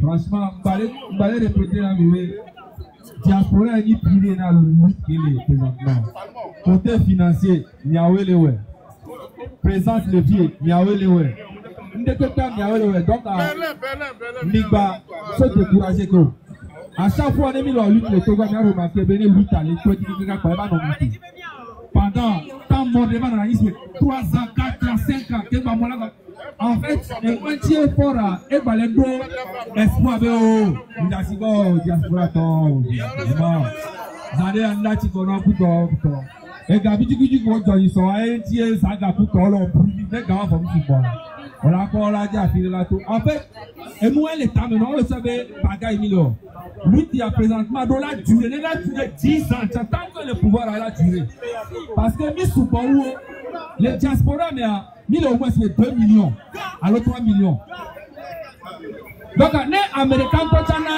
Franchement, on va répéter la vérité. Diaspora est privé dans le lutte qui est présentement. Côté financier, il y a les ouais. Présence de pied, il y a les ouais. Donc, il faut décourager que. À chaque fois, on a mis la lutte, les Togo, on a remarqué, ben, lutte à l'étoile, pendant tant de temps, 3 ans, 4 ans, 5 ans, en fait, un tiers fort et balendo, espoir, diaspora, Zade anda chikono puto. Et Gabi tu ko joyi so ay tie saga puto lo privi de gawa fo football. On a encore la dia file la tout. En fait, et moi l'état maintenant le savez bagaille milo. Lui qui a présentement dans la durée 10 ans, tant que le pouvoir a la durée. Parce que mi sous les diaspora mais mille au moins c'est 2 millions, alors 3 millions. Donc, les Américains, quand on a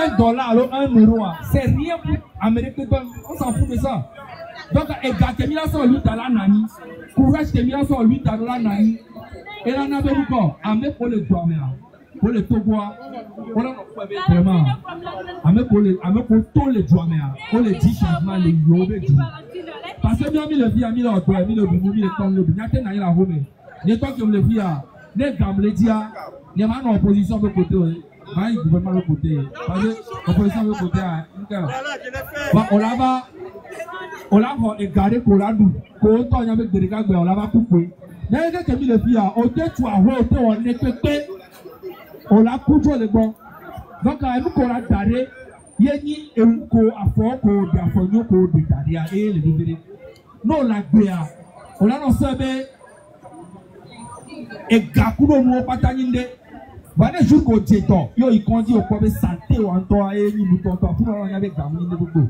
$1, alors 1 euro, c'est rien pour les Américains, on s'en fout de ça. Donc, les gars qui ont mis $8 la nani, courage qui ont mis $8 la nani, et là, on a vu quoi? Amé pour les Douaméa, pour les Togois, on a vraiment, Amé pour tous les Douaméa, pour les 10 changements, les Yobé. Parce que nous avons mis le vie, mis le Otoa, mis le Boumou, mis le Tom, le Bignaté, n'a la Home. Les temps que le vie, les Gamledia, il y a une opposition de côté, il y a un gouvernement de côté. Parce que l'opposition de côté, on l'a gardé pour la nous. Quand on y a des dégâts, on l'a coupé. Il y a quelqu'un qui me dit, on on l'a coupé le bon. Donc, on l'a gardé. Il y a un co à fond, co d'affonio, co de Daria et les libérés. Non, la guerre. On l'a lancé. Et Gakudo mo pataninde bana jour ko jeto yo ikondi o ko be santé o anto e ni mutonto pour on avec gamine beaucoup.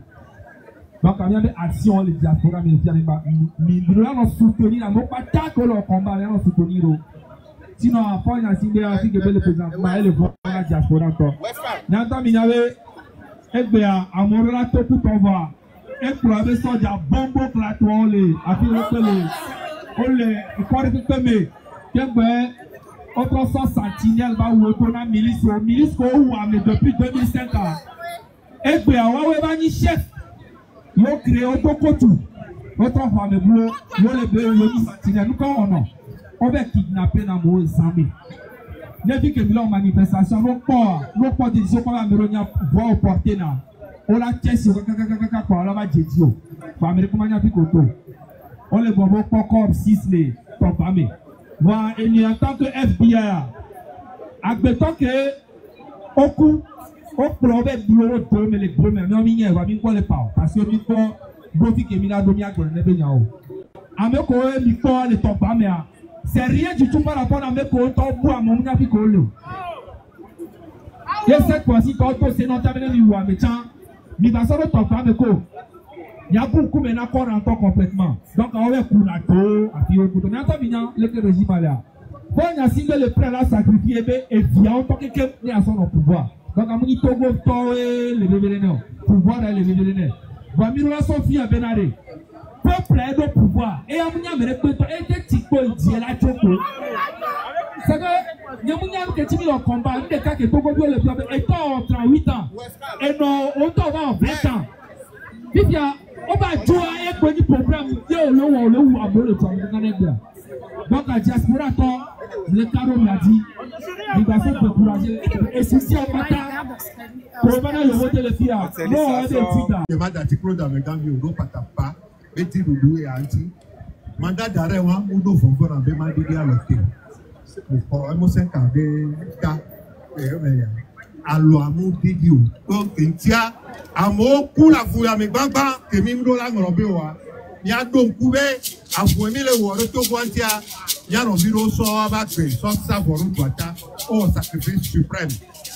Donc on y avait action les diaspora mais mi là on soutenir la mo pata ko le combat là on soutenir sinon après on a signé ainsi que le président mais le la diaspora to n'entend mi n'avait egbe amorola to tout on va et pour avoir ça dia bombo plateau les affaire le corps de autre sens sentinelle va où on a milice ou mais depuis 2005 ans. Et puis à Wawebani chef, ils ont créé Otokotu. Notre femme boulot, ils ont les bébés sentinelle. Nous quand on va kidnapper dans mon Zambie. Depuis que nous avons manifestation, nous pas des gens comme la Méronia voix au porté là. On la tient sur kaka on la va dédier. Pour Amérique mania picoto. On les bonbons pas comme 6 les programmés. Moi, et en tant que FBI, admettons que au coup, au problème du euro, mais les premiers, mais on n'y est pas, on ne pas, parce que nous avons beaucoup de gens qui ont été là. Ameko, nous avons les top, mais c'est rien du tout par rapport à Ameko, top, ou à mon ami Kolo. Et cette fois-ci, c'est notre avenir du roi, mais tiens, nous avons le top, Ameko. Il y a beaucoup maintenant qu'on entend complètement. Donc, on va pour la tour, à Pio Couton. Mais attends, le régime est là. Quand on a signé le prêt à sacrifier, et bien, on peut que quelqu'un ait à son pouvoir. Donc, on a dit Togo, les révélénés. Pouvoir, les révélénés. Bon, nous avons son fils à Benaré. Peuple est au pouvoir. Et on a dit que et Tiko, il dit, la Toko. C'est que, nous avons dit que le combat, nous avons dit que Togo, le peuple, est en 38 ans. Et non, on va en 20 ans. Il y a on va jouer avec un programme donc la diaspora le carreau l'a dit il va se encourager et si on va pour le vote le fier non on est mandat d'article dans le Gambie on pas tapa petit loulou et anti mandat d'arrêt on nous font encore en demande de dialogue pour un 5 ans de cas alors mon vidéo donc tiens amo kula fuya me gbagba kemi ndo la ngorobe wa ya don kube afuemi le wo to gwantia ya no biro so aba pe so sa boru twata o sacrifice suprême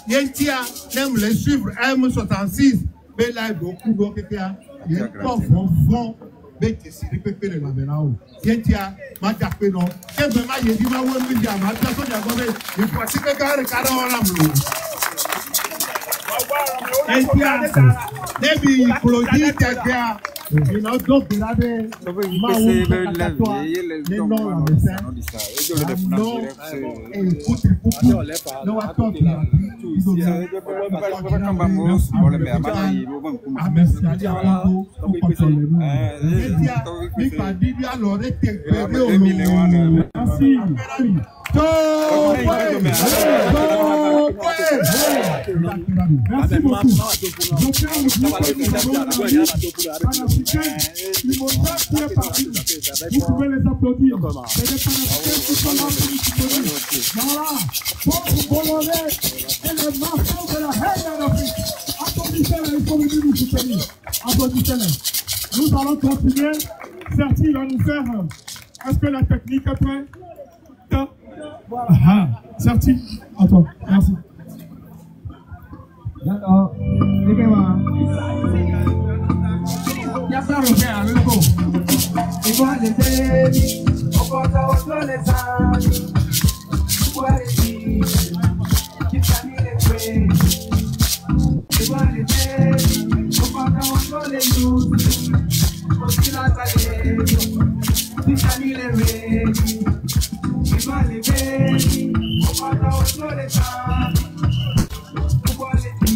yentia nem le suivre M66 be la do kudo kekia ye to fon be ti si pepe le la menao yentia ma ja pe no ke be ma ye di ma wo mi ja ma ta so ja go be ni pati pe ka re ka ro la mu maybe Florida Il n'a donc regardé ma ou toi, les noms la médecin. Non, écoute, non, attends, Merci beaucoup. Vous pouvez les applaudir. C'est des Panafricains qui sont là pour nous soutenir. Voilà. Pour Bolloré et les marchands de la haine en Afrique. Applaudissez-les, il faut venir nous soutenir. Applaudissez-les. Nous allons continuer. Certi va nous faire. Est-ce que la technique est prête? Voilà. Certi. Attends, merci. D'accord. Ya está rodeado, loco. Igual de baby, o cosa otro le sale. Igual de ti, quita mi después. Igual de baby, o cosa otro le luz. Porque la sale, quita mi después. Igual de baby, o cosa otro le sale. Igual de ti,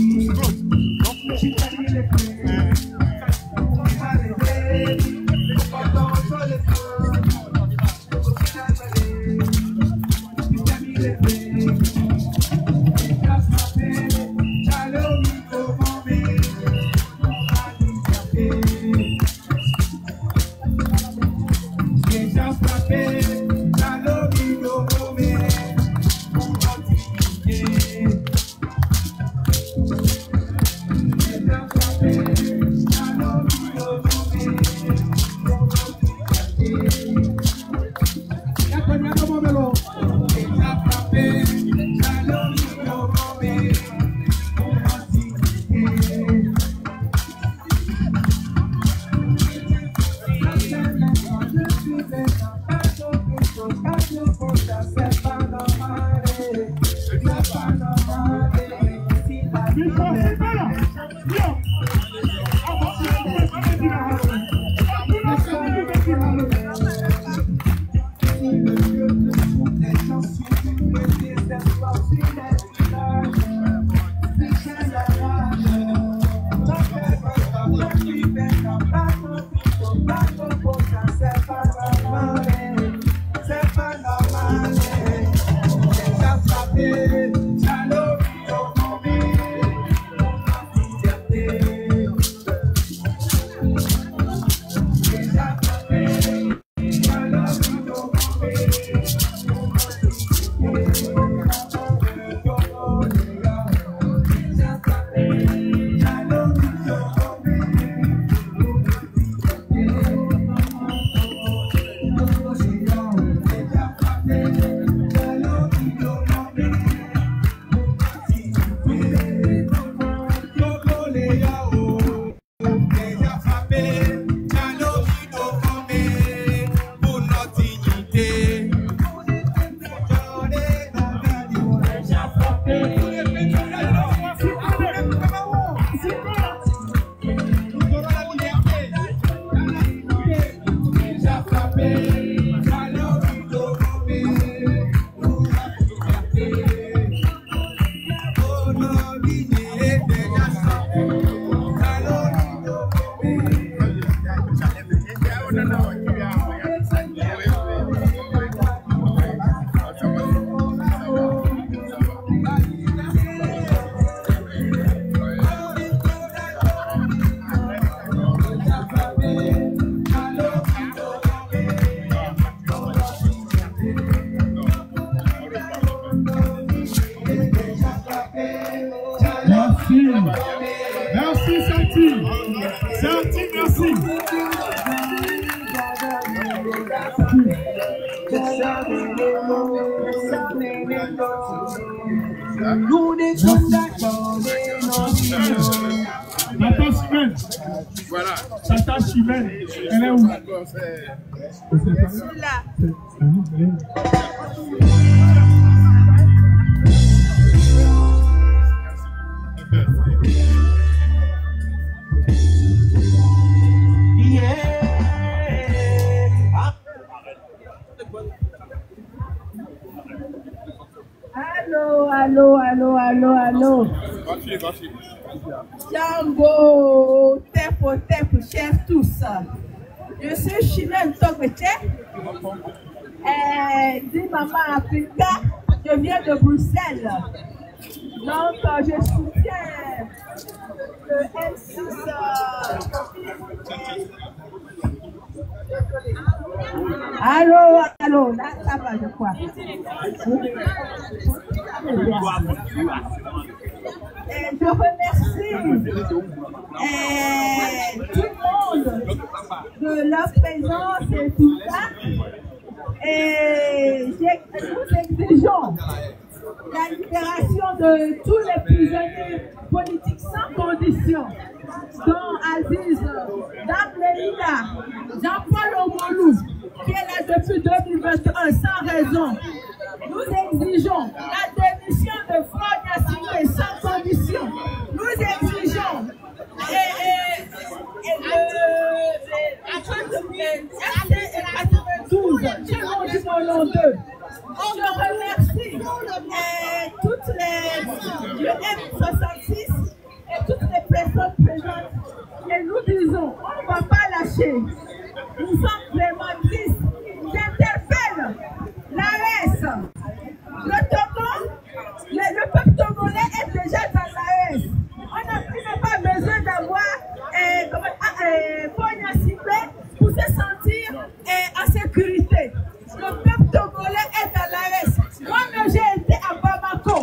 quita mi después. Voilà. Tata Chimène, elle est où? Là. allô. Django, tempo, chers tous. Je suis Chimène Togbeche. Dit Maman Africa, je viens de Bruxelles. Donc, je soutiens le M6. Allô, là, ça va, je crois. Et je remercie tout le monde de leur présence et tout ça. Et nous exigeons la libération de tous les prisonniers politiques sans condition, dont Aziz Dableïda, Jean-Paul Omolou, qui est là depuis 2021 sans raison. Nous exigeons la démission de Frode Yassine sans condition. Nous exigeons je remercie toutes les M66 et toutes les personnes présentes et nous disons on ne va pas lâcher. Nous sommes vraiment tristes. J'interpelle l'AES. Le Togo, le peuple togolais est déjà dans l'AES. On n'a même pas besoin d'avoir Fonia Sibé pour se sentir en sécurité. Le peuple togolais est dans l'AES. Moi-même, j'ai été à Bamako.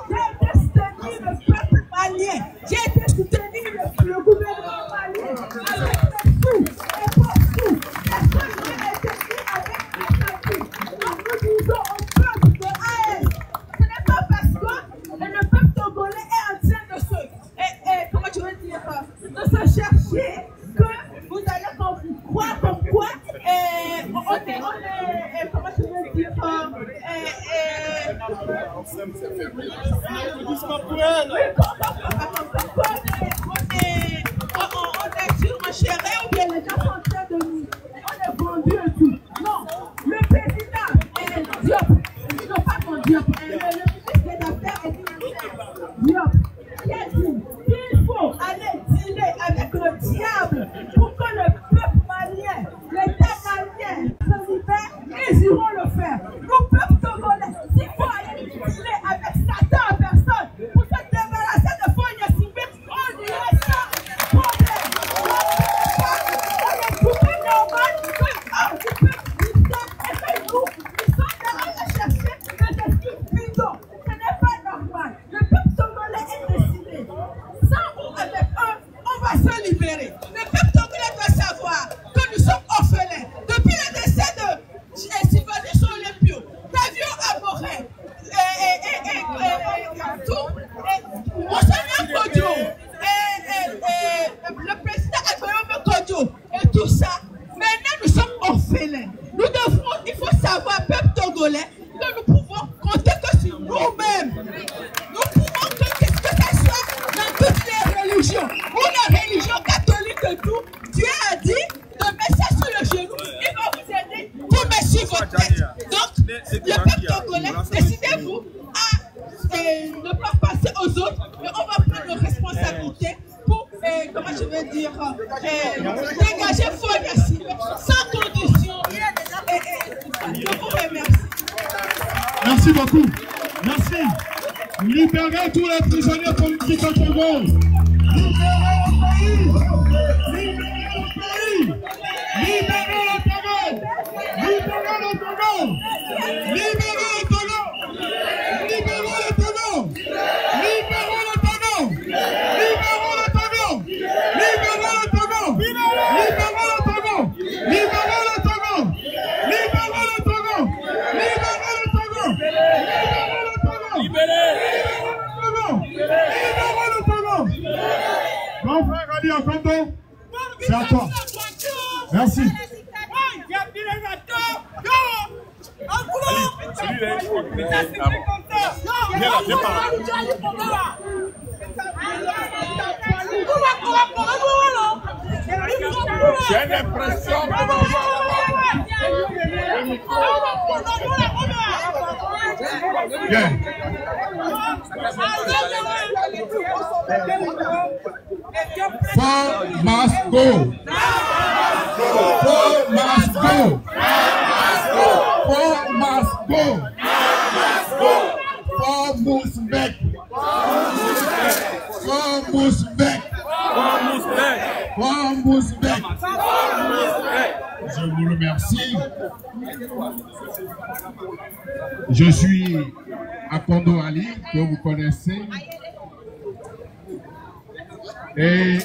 J'ai été soutenir le peuple malien. J'ai été soutenir le gouvernement malien avec les sous, les faux sous. Personne n'a été mis avec les statuts. Donc nous disons au peuple de l'AES, ce n'est pas parce que le peuple togolais est en train de se, comment tu veux dire, de se chercher que vous allez croire comme quoi on est comment tu veux dire, on est surenchéré ou bien les gens sont en train de nous, on est vendu et tout. Non, le président Diop, non pas mon Diop, le ministre des Affaires étrangères Diop, qui a dit qu'il faut aller dîner avec le diable pour que le peuple malien, l'État malien se libère, ils iront le faire. Nous, peuple togolais, s'il faut aller dîner avec Satan en personne pour se débarrasser de Fonia Sibé, on dirait ça problème. On est tout normal que du peuple christian et que nous, ils sont allés chercher des esprits bidons. Ce n'est pas normal. Le peuple togolais est décidé. Sans ou avec eux, on va se libérer. Le peuple togolais doit savoir que nous sommes orphelins. Depuis le décès de Sylvanus Olympio, Davio Aboré, Monseigneur Kodjo, le président Agoyome Kodjo, et tout ça, maintenant nous sommes orphelins. Il faut savoir, peuple togolais, que nous pouvons compter que sur nous-mêmes. Nous pouvons que ça soit dans toutes les religions. Ou la religion catholique et tout, Dieu a dit de mettre ça sur le genou, il va vous aider pour mettre sur votre tête. Donc, le peuple togolais, décidez-vous à ne pas passer aux autres, mais on va prendre nos responsabilités pour, comment je veux dire, dégager Fonia Sibé sans condition. Je vous remercie. Merci beaucoup. Merci. Libérez tous les prisonniers politiques au Togo. Libérez le pays. Libérez le Togo. Libérez le Togo. Libérez le Togo. Libérez le Togo. Libérez le Togo. Libérez le Togo. Libérez le Togo. Libérez le Togo. Libérez le Togo. Libérez le Togo. Libérez le Togo. Libérez le Togo. Libérez le Togo. Mon frère Ali Akondo, c'est à toi. Merci. J'ai l'impression que... Four must go. Four must go. Four must go. Four must back. Four must back. Four must back. Je vous remercie. Je suis Akondo Ali, que vous connaissez. Et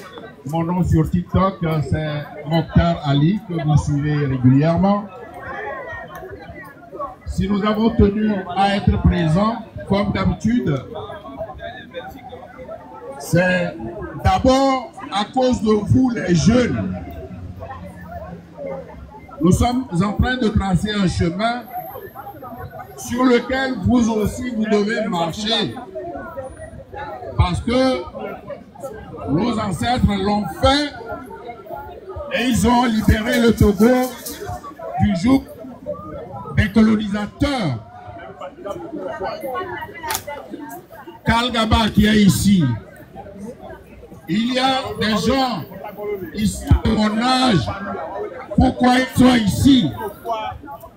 mon nom sur TikTok, c'est Mokhtar Ali, que vous suivez régulièrement. Si nous avons tenu à être présents, comme d'habitude, c'est d'abord à cause de vous, les jeunes. Nous sommes en train de tracer un chemin sur lequel vous aussi, vous devez marcher. Parce que nos ancêtres l'ont fait et ils ont libéré le Togo du joug des colonisateurs. Kalgaba qui est ici, il y a des gens ici de mon âge. Pourquoi ils sont ici?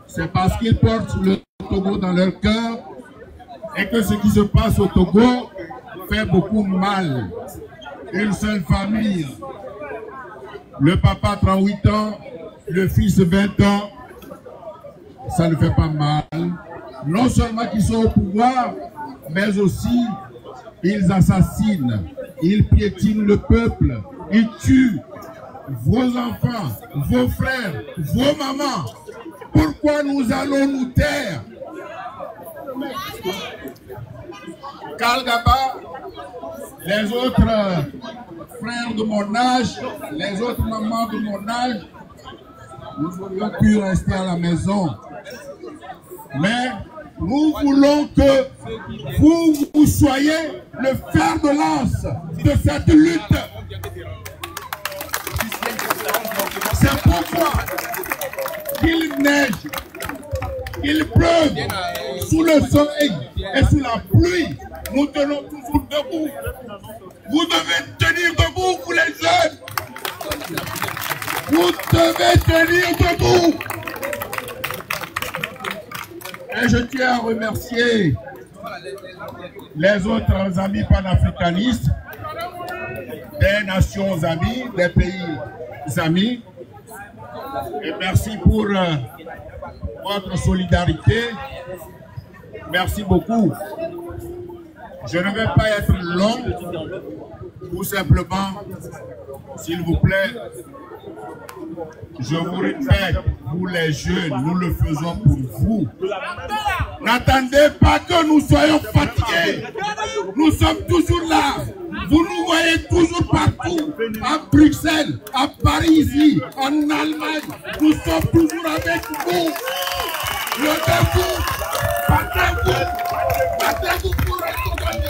C'est parce qu'ils portent le Togo dans leur cœur et que ce qui se passe au Togo fait beaucoup mal. Une seule famille, le papa 38 ans, le fils 20 ans, ça ne fait pas mal. Non seulement qu'ils sont au pouvoir, mais aussi ils assassinent, ils piétinent le peuple, ils tuent vos enfants, vos frères, vos mamans. Pourquoi nous allons nous taire? Kalgaba, les autres frères de mon âge, les autres mamans de mon âge, nous aurions pu rester à la maison. Mais nous voulons que vous soyez le fer de lance de cette lutte. C'est pourquoi qu'il neige, qu'il pleuve, sous le soleil et sous la pluie, nous tenons toujours debout. Vous devez tenir debout, vous les jeunes. Vous devez tenir debout. Et je tiens à remercier les autres amis panafricanistes, des nations amies, des pays amis. Et merci pour votre solidarité. Merci beaucoup. Je ne vais pas être long, tout simplement, s'il vous plaît, je vous répète, vous les jeunes, nous le faisons pour vous. N'attendez pas que nous soyons fatigués. Nous sommes toujours là. Vous nous voyez toujours partout. À Bruxelles, à Paris ici, en Allemagne. Nous sommes toujours avec vous. Levez-vous. Battez-vous. Battez-vous pour retrouver.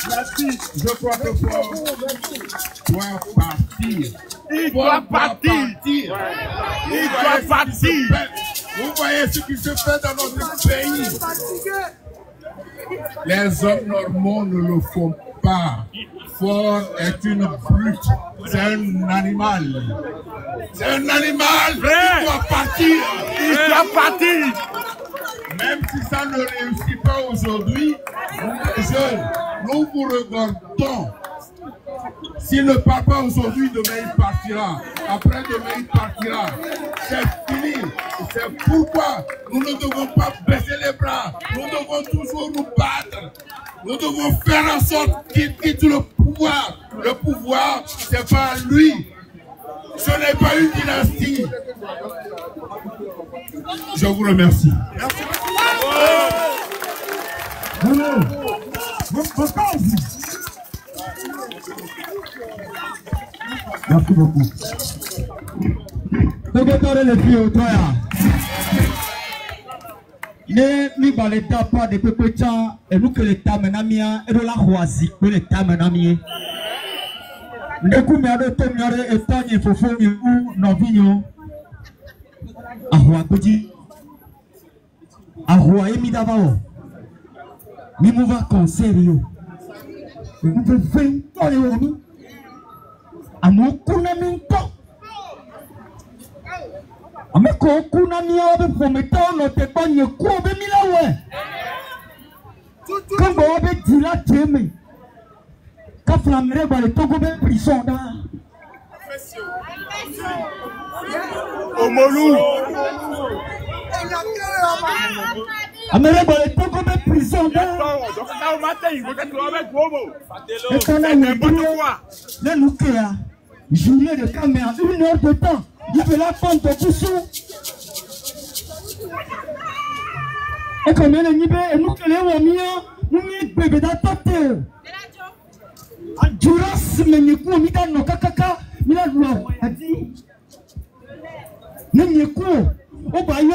Merci. Je crois que doit partir. Il doit partir. Vous voyez ce qui se fait dans notre pays. Les hommes normaux ne le font pas. Ford est une brute. C'est un animal. C'est un animal. Il doit partir. Il doit partir. Même si ça ne réussit pas aujourd'hui, les jeunes, nous vous regardons. S'il ne part pas aujourd'hui, demain il partira. Après demain il partira. C'est fini. C'est pourquoi nous ne devons pas baisser les bras. Nous devons toujours nous battre. Nous devons faire en sorte qu'il quitte le pouvoir. Le pouvoir, c'est pas lui. Ce n'est pas une dynastie. Je vous remercie. Merci. Merci beaucoup. Les filles, ne mi ba l'État pas de Pepecha et nous que l'État menamia et de la Roisi que l'État menamie. Ne combien de temps y aurait épargné fofo ou non vignon. Ah ouais petit. Arroa et Midavao. Mimouva concert yo. Vous pouvez faire les hommes. Amo kuna minto. Ame ko kuna miya be fometa no te bonye ko be milawe. Quand vous avez dit la témé, quand vous l'amenez dans le Togo, vous avez prison là. Omolou. Amenez dans le Togo, vous avez prison là. Et quand on a eu le Noukéa, journée de caméra, 1 heure de temps, il veut la prendre de Boussou. Et combien de niveaux et nous que les hommes, nous n'y bébé d'attenter. Endurance, mais nous n'y mida no kakaka, mila loi voyadi. Nous n'y quoi, au bas yo,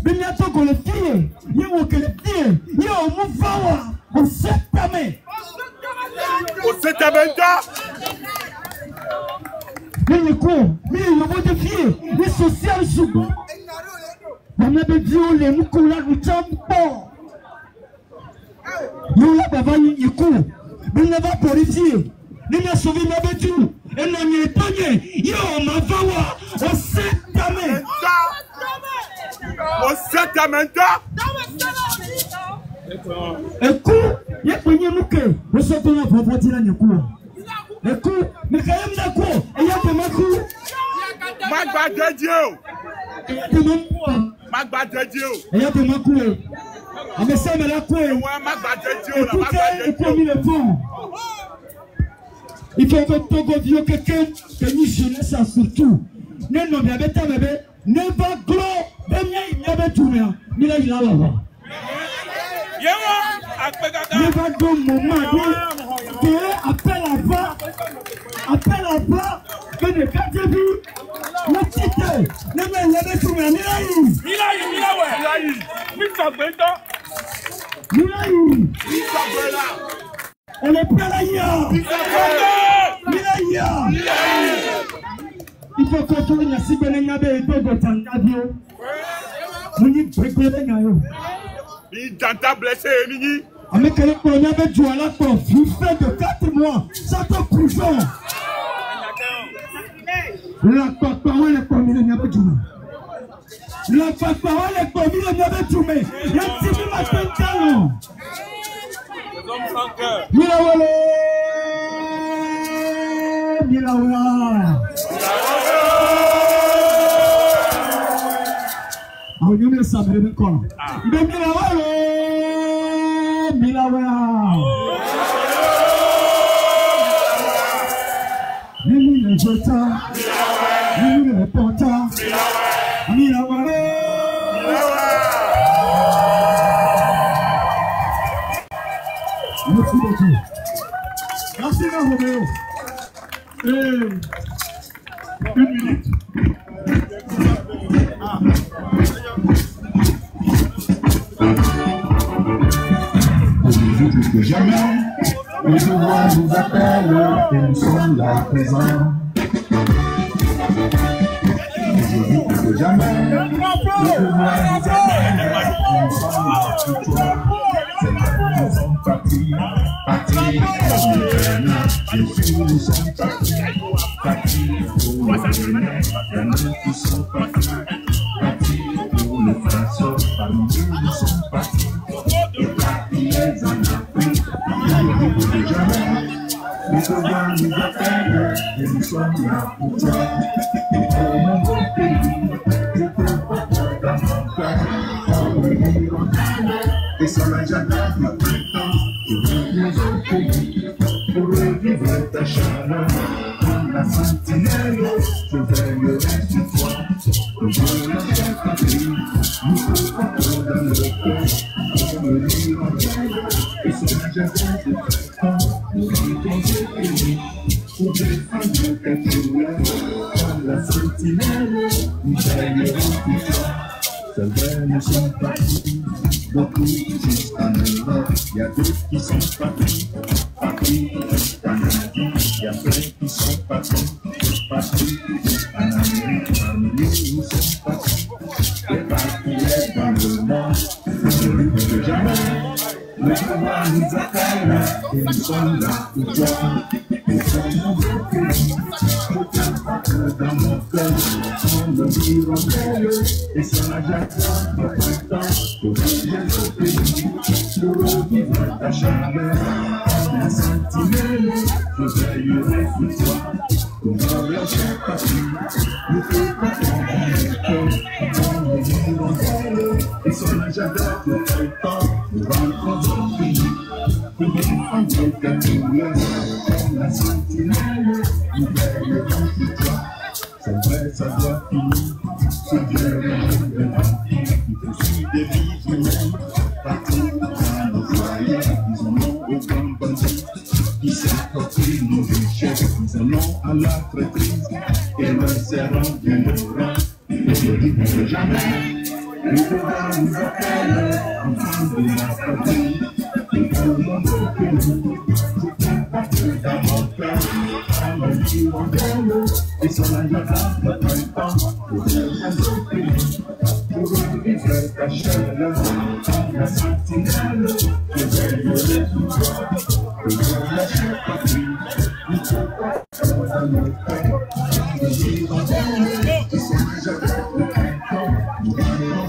mais n'y a pas que les filles, yo que les filles, yo mouvawa, au septembre. Au septembre. Nous n'y quoi, mais il y a des filles, les sociales souvent. On avait violé, nous qu'on a le champion. Nous l'avons eu, nous n'avons pas policier. Nous n'avons sauvé ma bêtise. Et nous n'avons pas eu. Yo, ma voix, au septembre. Au septembre. Écoute, il y a pas de nous nous sommes là pour voir la Nikou. Écoute, mais quand même d'accord, il y a des Makou. Magba de Dieu. Il y a des Makou. Magba de Dieu. Il y a des Makou. Mais ça, mais la couille. Magba de Dieu. Écoutez, il faut mis le fond. Il faut que Togo vieux quelqu'un que nous jeunesse surtout. Non, non, mais bébé, ne va gros, il y a des tournées. Il a là. Ne va gros moment. Appelle à bas, que ne cadre vu. Le titre, ne me lève tourner. On est prêt là, il faut que tu aies si bien aimé et tout de ton avion. Nous n'y préparons pas. Il t'a blessé, Mini. Mais que le premier avait joué à la porte, il fait de 4 mois, ça te prison. La parole est comme il n'y a pas de tout. La parole est comme il n'y a pas de tout. Il y a un petit peu de talent. Milawale. On y met ça, mais le corps. Milawale. Mimi le jota, Mimi le porta, Milawale. Merci beaucoup. Merci Roméo. Une minute. Aujourd'hui plus que jamais, le devoir nous appelle et nous sommes là présents. Aujourd'hui plus que jamais, le devoir nous appelle et nous sommes là pour toi. Nous sommes partis comme le Ghana. Jésus, nous sommes partis pour le Ghana. Et nous qui sommes partis pour le Faso. Parmi nous sommes partis éparpillés en Afrique. Aujourd'hui plus que jamais, le devoir nous appelle et nous sommes là pour toi. Pour mon beau pays, je te porte dans mon cœur. Et sans la jardin du printemps, je reviens au pays pour revivre ta chaleur. Comme la sentinelle, je veillerai sur toi. Le bonheur de ta vie, nous portons dans le cœur. Comme l'hirondelle, et sans la jardin du printemps, nous vivons au pays pour défendre ta couleur. Comme la sentinelle, nous veillerons sur toi. C'est vrai, nous sommes partis. Beaucoup jusqu'en Europe, il y a d'autres qui sont partis. Partis jusqu'en Asie, il y a plein qui sont partis. Partis jusqu'en Amérique, parmi nous sommes partis. Éparpillés dans le monde, nous appelle et nous sommes là pour toi. Nous sommes en bloqué, dans mon cœur, on me dit rebelle, et sur la jacquard, au printemps, pour revivre au pays, pour revivre ta chaleur, comme la sentinelle, je veillerai sur toi, pour ne lâcher pas plus, ne fais pas tomber mon cœur, on me dit rebelle, et sur la jacquard, au printemps, pour rentrer au pays, pour défendre ta douleur, comme la sentinelle, nous veillerons sur toi. C'est vrai, ça doit finir. Ce Dieu est le vampire qui poursuit des vies humaines. Partout dans nos foyers, ils en ont aux grands bandits qui s'approprient nos richesses. Ils en ont à la traîtrise et leur serrant bien le rang. Et ne disent jamais. Le devoir nous appelle, enfants de la patrie. Et pour mon pays, dans mon cœur, dans mon hirondelle, et sur la jacquard de printemps, pour le pays, pour revivre ta chaleur, comme la sentinelle, je veillerai sur toi, pour ne lâcher pas prise, ne peux pas dans mon cœur, dans mon hirondelle, et sur la jacquard de printemps, pour le pays,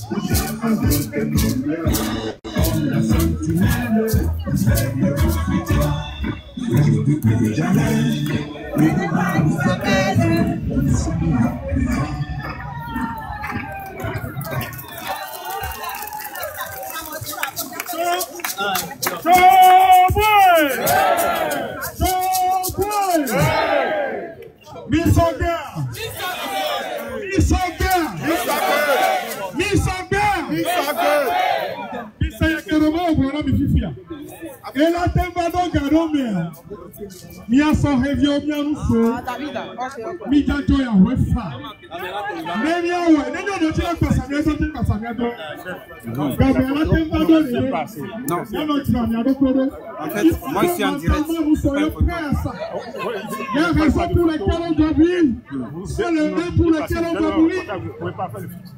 pour défendre ta douleur, comme la sentinelle, je veillerai sur toi. Jamais, mais nous appelle, nous sommes là. Et la tembado garome, mi a son revio mi anuso, mi jajo ya wefa. Nemi awe, neni ono chila pasamieto ti pasamieto. Gabe la tembado le. Non, non chila mi adokoro. En fait, moi je suis en direct. Il y a raison pour lesquelles on doit vivre. C'est le même pour lequel on doit mourir.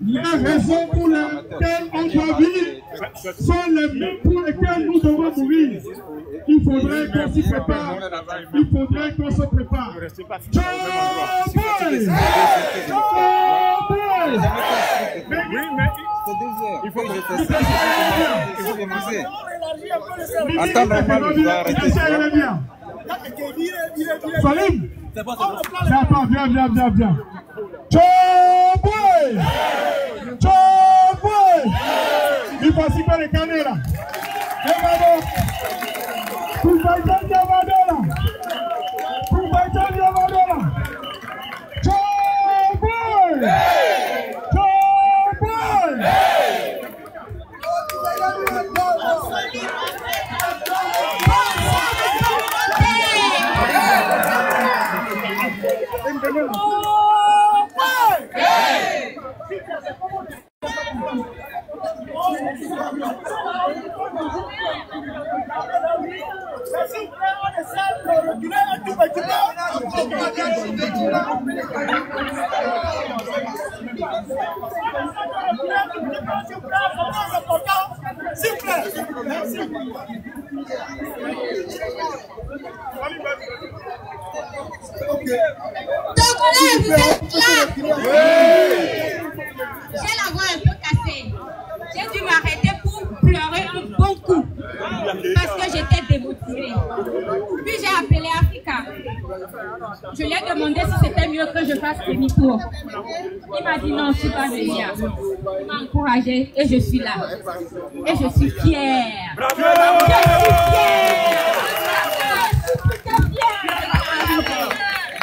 Il y a raison pour lesquelles on doit vivre. Sont les mêmes pour lesquels nous devons mourir. Il faudrait qu'on s'y prépare. Il faudrait qu'on se prépare. Il faut que je fasse ça. Il faut commencer. Attends, normal, je dois arrêter. Salim, attends, viens. Choboy! Il faut s'y faire les caméras. J'ai la voix un peu cassée. J'ai dû m'arrêter pour pleurer un bon coup parce que j'étais démotivée. Puis j'ai appelé Africa. Je lui ai demandé si c'était mieux que je fasse demi-tour. Il m'a dit non, je ne suis pas venir. Il m'a encouragée et je suis là. Et je suis fière. Je suis fière.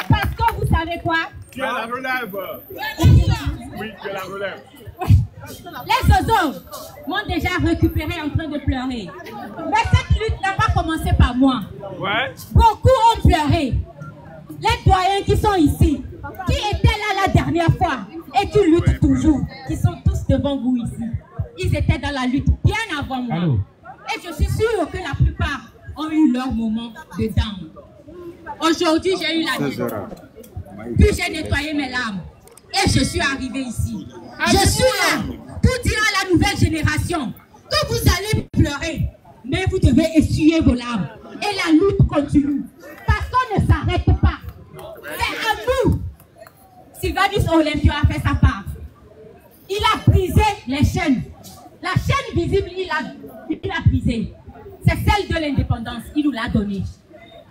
Parce que vous savez quoi? Tu as la relève. Oui, tu as la relève. Les oiseaux m'ont déjà récupéré en train de pleurer. Mais cette lutte n'a pas commencé par moi. Ouais. Beaucoup ont pleuré. Les doyens qui sont ici, qui étaient là la dernière fois et qui luttent toujours, qui sont tous devant vous ici. Ils étaient dans la lutte bien avant moi. Allô. Et je suis sûre que la plupart ont eu leur moment de down. Aujourd'hui, j'ai eu la mienne. Puis j'ai nettoyé mes larmes. Et je suis arrivée ici. Je suis là pour dire à la nouvelle génération que vous allez pleurer. mais vous devez essuyer vos larmes. Et la lutte continue. Parce qu'on ne s'arrête pas. C'est à nous. Sylvanus Olympio a fait sa part. Il a brisé les chaînes. La chaîne visible, il a brisé. C'est celle de l'indépendance. Il nous l'a donnée.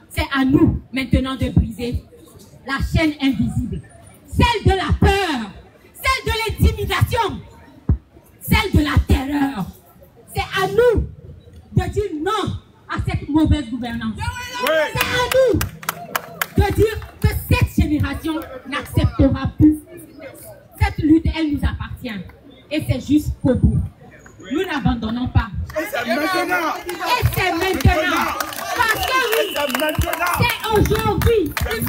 C'est à nous maintenant de briser la chaîne invisible. Celle de la peur. Celle de l'intimidation. Celle de la terreur. C'est à nous de dire non à cette mauvaise gouvernance. Oui. C'est à nous de dire que cette génération n'acceptera plus. Cette lutte, elle nous appartient. Et c'est juste pour vous. Nous n'abandonnons pas. Et c'est maintenant. Et c'est maintenant. Parce que c'est aujourd'hui. Elle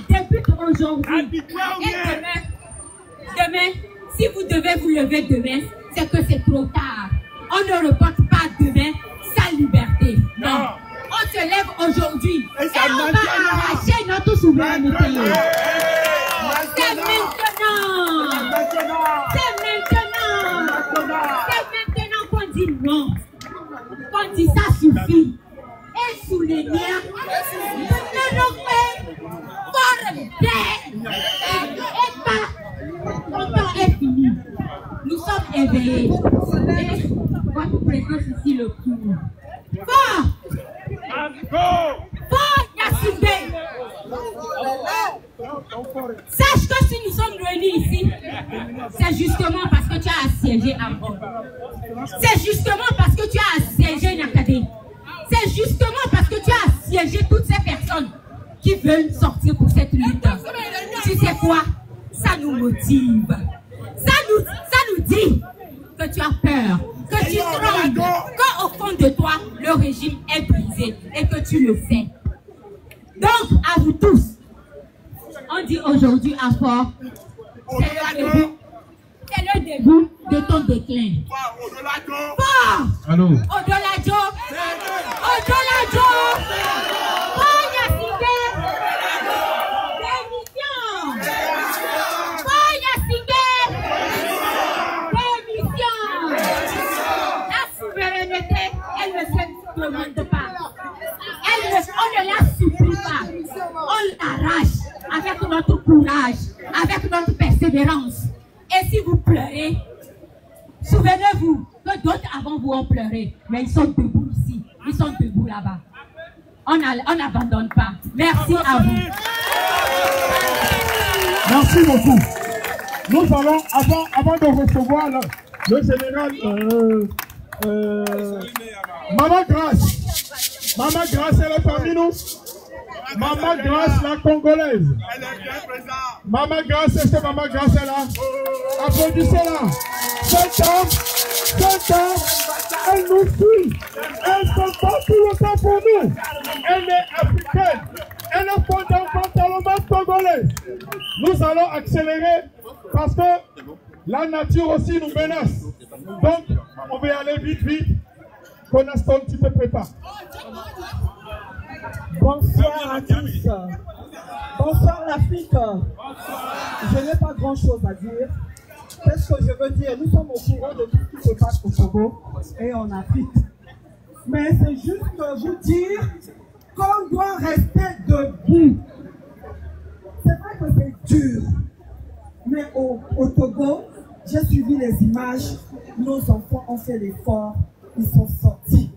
débute aujourd'hui. Et demain, si vous devez vous lever demain, c'est que c'est trop tard. On ne reporte pas demain sa liberté. Non. On se lève aujourd'hui. Et on va arracher notre souveraineté. C'est maintenant. C'est maintenant. C'est maintenant qu'on dit non. Qu'on dit ça suffit. Et sous les liens, nous nous fait fort d'air. Et pas, ton temps est fini. Nous sommes éveillés. Et votre présence ici le cours. Fort! Fort, Yassibé! Sache que si nous sommes réunis ici, c'est justement parce que tu as assiégé Ambo. C'est justement parce que tu as assiégé Nakadé. C'est justement parce que tu as assiégé toutes ces personnes qui veulent sortir pour cette lutte. Tu sais quoi? Ça nous motive. Ça nous dit que tu as peur, que tu trembles, qu'au fond de toi, le régime est brisé et que tu le sais. Donc, à vous tous, on dit aujourd'hui à fort, c'est le début de ton déclin. Fort! Allô? Odolajo! Odolajo! Fort, Yassibé! Démission! Fort, Yassibé! Démission! La souveraineté, elle ne se demande pas. On ne la supplie pas. On l'arrache avec notre courage, avec notre persévérance. Et si vous pleurez, souvenez-vous que d'autres avant vous ont pleuré, mais ils sont debout ici, ils sont debout là-bas. On n'abandonne pas. Merci à vous. Merci beaucoup. Nous allons, avant de recevoir le général Maman Grâce. Maman Grâce, elle est parmi nous. Maman Grâce, la Congolaise. Maman Grâce, est-ce que Maman Grâce est là? Applaudissez-la. 7 ans, elle nous suit. Elle se bat tout le temps pour nous. Elle est africaine. Elle est fondamentalement congolaise. Nous allons accélérer parce que la nature aussi nous menace. Donc, on va y aller vite. Conaston, tu te prépares. Bonsoir à tous. Bonsoir l'Afrique. Je n'ai pas grand chose à dire. Qu'est-ce que je veux dire? Nous sommes au courant de tout ce qui se passe au Togo et en Afrique. Mais c'est juste vous dire qu'on doit rester debout. C'est vrai que c'est dur. Mais au Togo, j'ai suivi les images. Nos enfants ont fait l'effort. Ils sont sortis.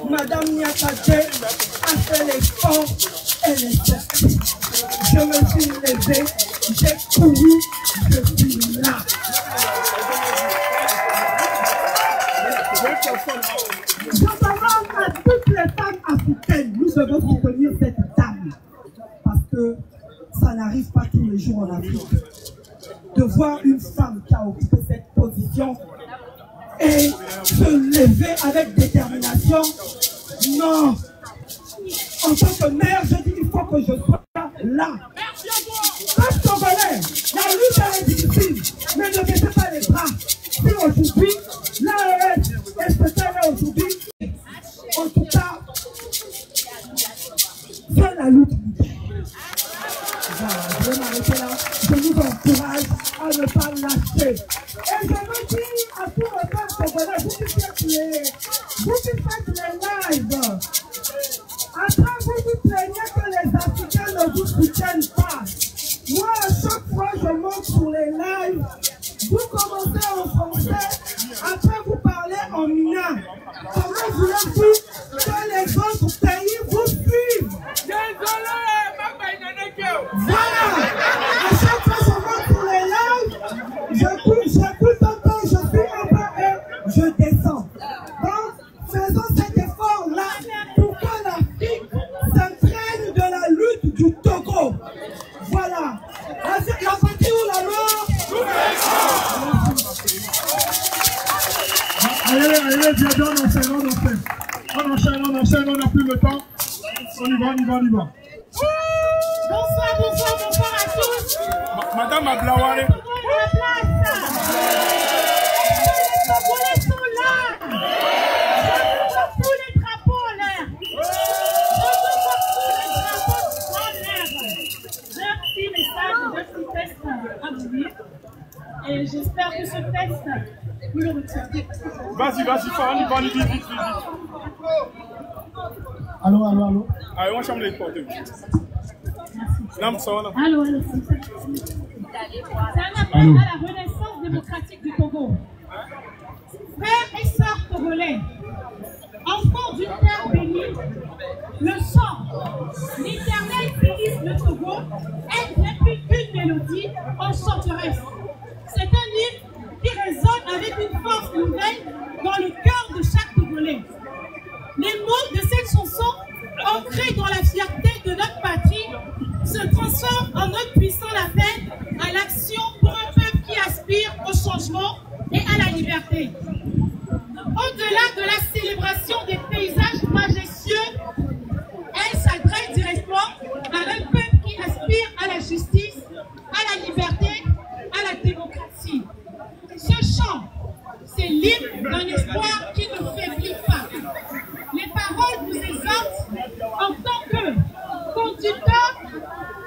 Madame Niakate a fait l'effort, elle est sortie. Je me suis levée, j'ai couru, je suis là. Je demande à toutes les femmes africaines, nous devons soutenir cette dame. Parce que ça n'arrive pas tous les jours en Afrique. De voir une femme qui a occupé cette position et se lever avec détermination. Non. En tant que mère, je dis il faut que je sois là. Comme Congolais, la lutte est difficile, mais ne baissez pas les bras. Si aujourd'hui, l'AES est ce qu'elle est aujourd'hui, en tout cas, c'est la lutte. Voilà, je vais m'arrêter là. Je vous encourage à ne pas lâcher. Et je veux dire à tous les pères Togolais, vous qui faites les lives. Après, vous vous plaignez que les Africains ne vous soutiennent pas. Moi, à chaque fois, je monte sur les lives. Vous commencez en français, après vous parlez en mien. Comment voulez-vous que les autres pays vous suivent? Voilà. À chaque fois, je monte sur les lives, j'écoute un peu, je suis un peu et je descends. Donc, faisons cet effort-là pour que l'Afrique s'imprègne de la lutte du Togo. Voilà. La partie où la mort. Allez, viens, on enchaîne, on n'a plus le temps. On y va. Bonsoir à tous. Madame Ablawale. Les Togolais sont là. Je vois tous les drapeaux en l'air. J'ai un petit message, un petit test à vous dire. Et j'espère que ce test, vous le retirez. Vas-y, on y va, vite. Allô. Allez, on chambre les portes. Allô. C'est un appel à la renaissance démocratique du Togo. Frères et sœurs togolais, enfants d'une terre bénie, le chant, l'Éternel bénisse le Togo, est depuis une mélodie enchanteresse. C'est un hymne qui résonne avec une force nouvelle dans le cœur de chaque Togolais. Les mots de cette chanson, ancrés dans la fierté de notre patrie, se transforment en notre puissant appel à l'action pour un peuple qui aspire au changement et à la liberté. Au-delà de la célébration des paysages majestueux, elle s'adresse directement à un peuple qui aspire à la justice, à la liberté, à la démocratie. Ce chant, c'est l'hymne d'un espoir qui ne faiblit pas. Les paroles vous exhortent en tant que conducteurs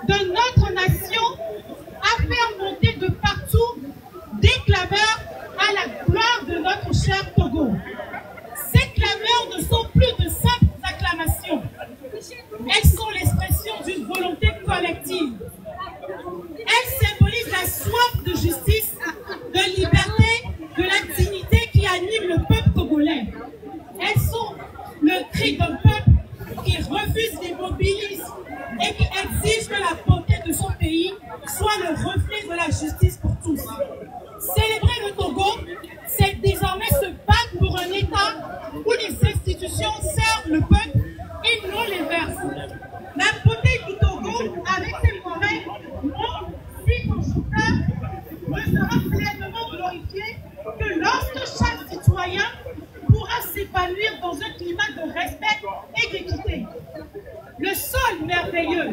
de notre nation à faire monter de partout des clameurs à la gloire de notre cher Togo. Ces clameurs ne sont plus de simples acclamations. Elles sont l'expression d'une volonté collective. Elles symbolisent la soif de justice, de liberté, de la dignité qui anime le peuple togolais. Elles sont le cri d'un peuple qui refuse l'immobilisme et qui exige que la beauté de son pays soit le reflet de la justice pour tous. Célébrer le Togo, c'est désormais se battre pour un État où les institutions servent le peuple et non l'inverse. La beauté du Togo, avec ses forêts, non si constructeurs, ne sera pleinement glorifiée que lorsque chaque citoyen pourra s'épanouir dans un climat de respect et d'équité. Le sol merveilleux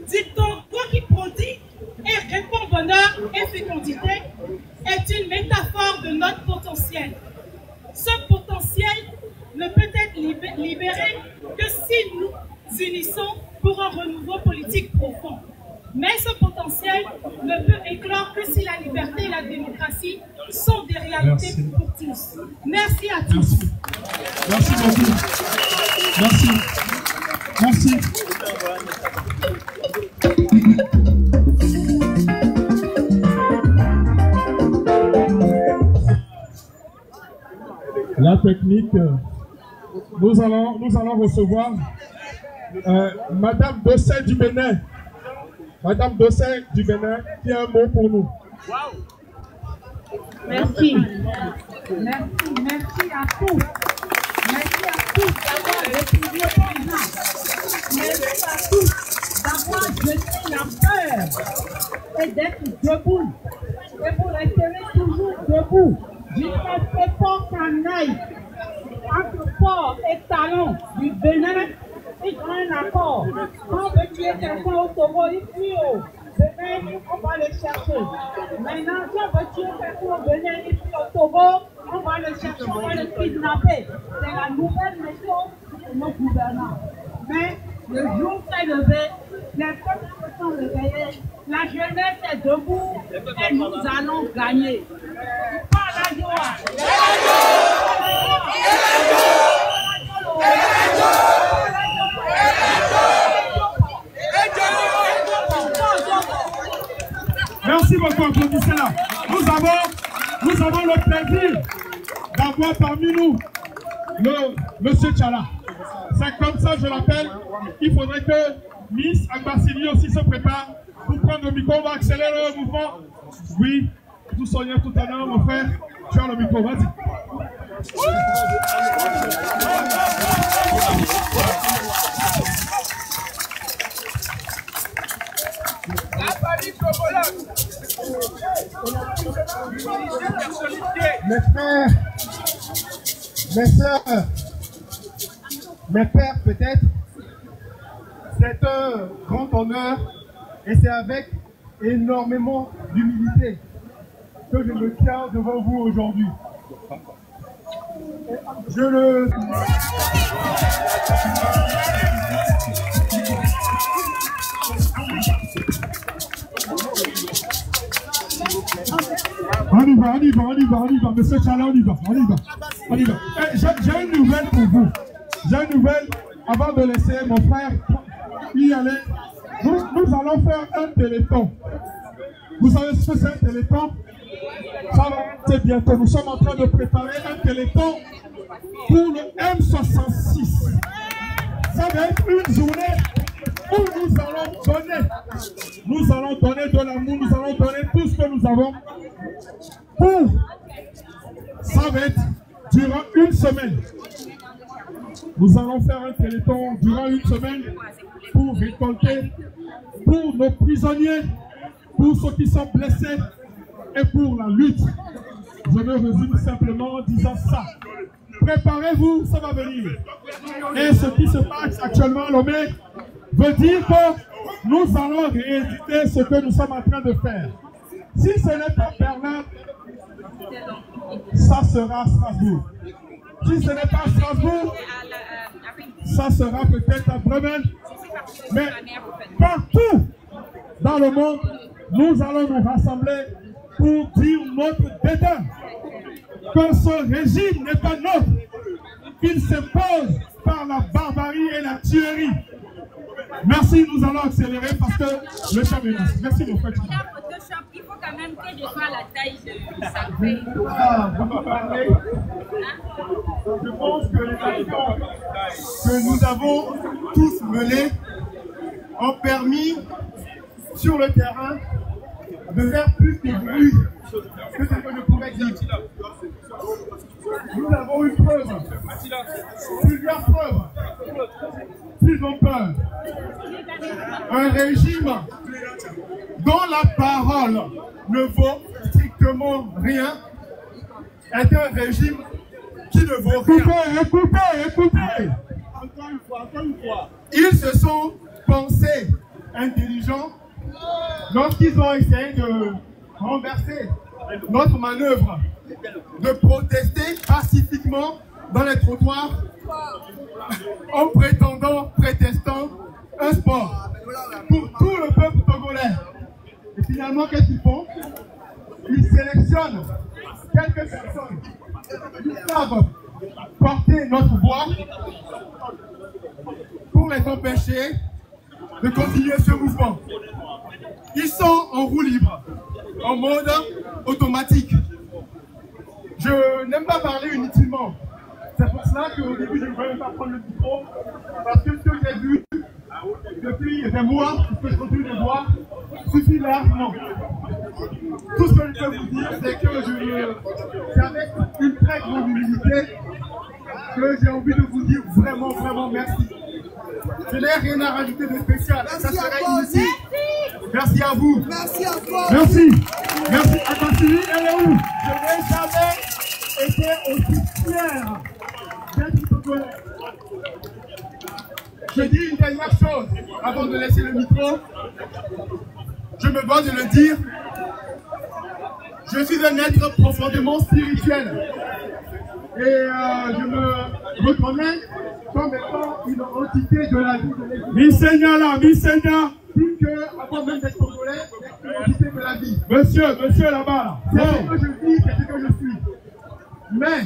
du Togo qui produit et répond bonheur et fécondité est une métaphore de notre potentiel. Ce potentiel ne peut être libéré que si nous unissons pour un renouveau politique profond. Mais ce potentiel ne peut éclore que si la liberté et la démocratie sont des réalités pour tous. Merci à tous. Merci beaucoup. Merci. La technique, nous allons recevoir Madame Dossé du Bénin. Madame Dossé du Bénin, qui a un mot pour nous. Merci. Merci à tous. Merci à tous d'avoir répondu au présent. Merci à tous d'avoir jeté la peur et d'être debout. Et vous resterez toujours debout jusqu'à ce port canaille entre port et talon du Bénin. Ils ont un accord. Quand on veut tuer quelqu'un au Togo, il fuit au Bénin, on va le chercher. Maintenant, si on veut tuer quelqu'un au Bénin, il fuit au Togo, on va le chercher, on va le kidnapper. C'est la nouvelle méthode de nos gouvernants. Mais le jour s'est levé, les peuples se sont réveillés, la jeunesse est debout et nous allons gagner. Pas la joie. Merci beaucoup, applaudissez-la. Nous avons le plaisir d'avoir parmi nous le monsieur Tchala. C'est comme ça, je l'appelle. Il faudrait que Miss Agbasili aussi se prépare pour prendre le micro. On va accélérer le mouvement. Oui, nous soignons tout à l'heure, mon frère. Tu as le micro, vas-y. Mes frères, mes soeurs, mes pères peut-être, c'est un grand honneur et c'est avec énormément d'humilité que je me tiens devant vous aujourd'hui. Je le... On y va, monsieur Tchala, on y va. J'ai une nouvelle pour vous. J'ai une nouvelle, avant de laisser mon frère y aller. Nous allons faire un téléthon. Vous savez ce que c'est un téléthon? C'est bientôt. Nous sommes en train de préparer un téléthon pour le M66. Ça va être une journée où nous allons donner de l'amour, nous allons donner tout ce que nous avons ça va être durant une semaine. Nous allons faire un téléthon durant une semaine pour récolter pour nos prisonniers, pour ceux qui sont blessés et pour la lutte. Je me résume simplement en disant ça. Préparez-vous, ça va venir. Et ce qui se passe actuellement à Lomé veut dire que nous allons rééditer ce que nous sommes en train de faire. Si ce n'est pas Berlin, ça sera Strasbourg. Si ce n'est pas Strasbourg, ça sera peut-être à Bremen. Mais partout dans le monde, nous allons nous rassembler pour dire notre dédain. Que ce régime n'est pas nôtre. Il s'impose par la barbarie et la tuerie. Merci, nous allons accélérer parce que le champ menace. Merci mon frère. Il faut quand même que je sois à la taille de Sacré. Je pense que les actions que nous avons tous menées ont permis sur le terrain de faire plus de bruit que ce que je pourrais dire. Nous avons eu preuve, plusieurs preuves, plus en peur. Un régime dont la parole ne vaut strictement rien est un régime qui ne vaut rien. Écoutez. Encore une fois. Ils se sont pensés intelligents lorsqu'ils ont essayé de renverser notre manœuvre, de protester pacifiquement dans les trottoirs en prétestant un sport pour tout le peuple togolais. Et finalement, qu'est-ce qu'ils font? Ils sélectionnent quelques personnes qui savent porter notre voix pour les empêcher de continuer ce mouvement. Ils sont en roue libre, en mode automatique. Je n'aime pas parler inutilement. C'est pour cela qu'au début, je ne voulais pas prendre le micro, parce que ce que j'ai vu depuis des mois, ce que je continue de voir, suffit largement. Tout ce que je peux vous dire, c'est que c'est avec une très grande humilité que j'ai envie de vous dire vraiment, vraiment merci. Je n'ai rien à rajouter de spécial, ça serait inutile. Merci à vous. Merci à toi. Merci. Agbasili, elle est où? Je n'ai jamais été aussi fier d'être togolais. Je dis une dernière chose avant de laisser le micro. Je me dois de le dire. Je suis un être profondément spirituel. Et je me reconnais comme étant une entité de la vie de l'Église. Misseigneur. Plus que, avant même d'être togolais, une entité de la vie. Monsieur là-bas. C'est ce que je vis, c'est ce que je suis. Mais,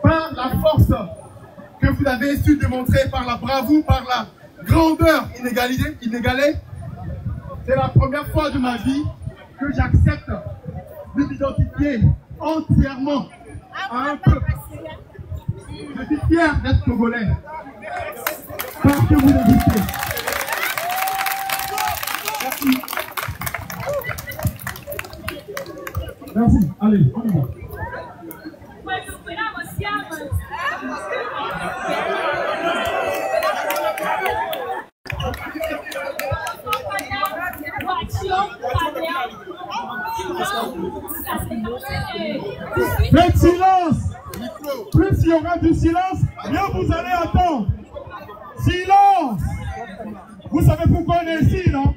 par la force que vous avez su démontrer, par la bravoure, par la grandeur inégalée, c'est la première fois de ma vie que j'accepte de m'identifier entièrement à un peuple. Je suis fier d'être Togolais. Parce que vous l'existez. Merci. Merci. Allez, on y va. Faites silence. Plus il y aura du silence, mieux vous allez attendre. Silence. Vous savez pourquoi on est ici, non?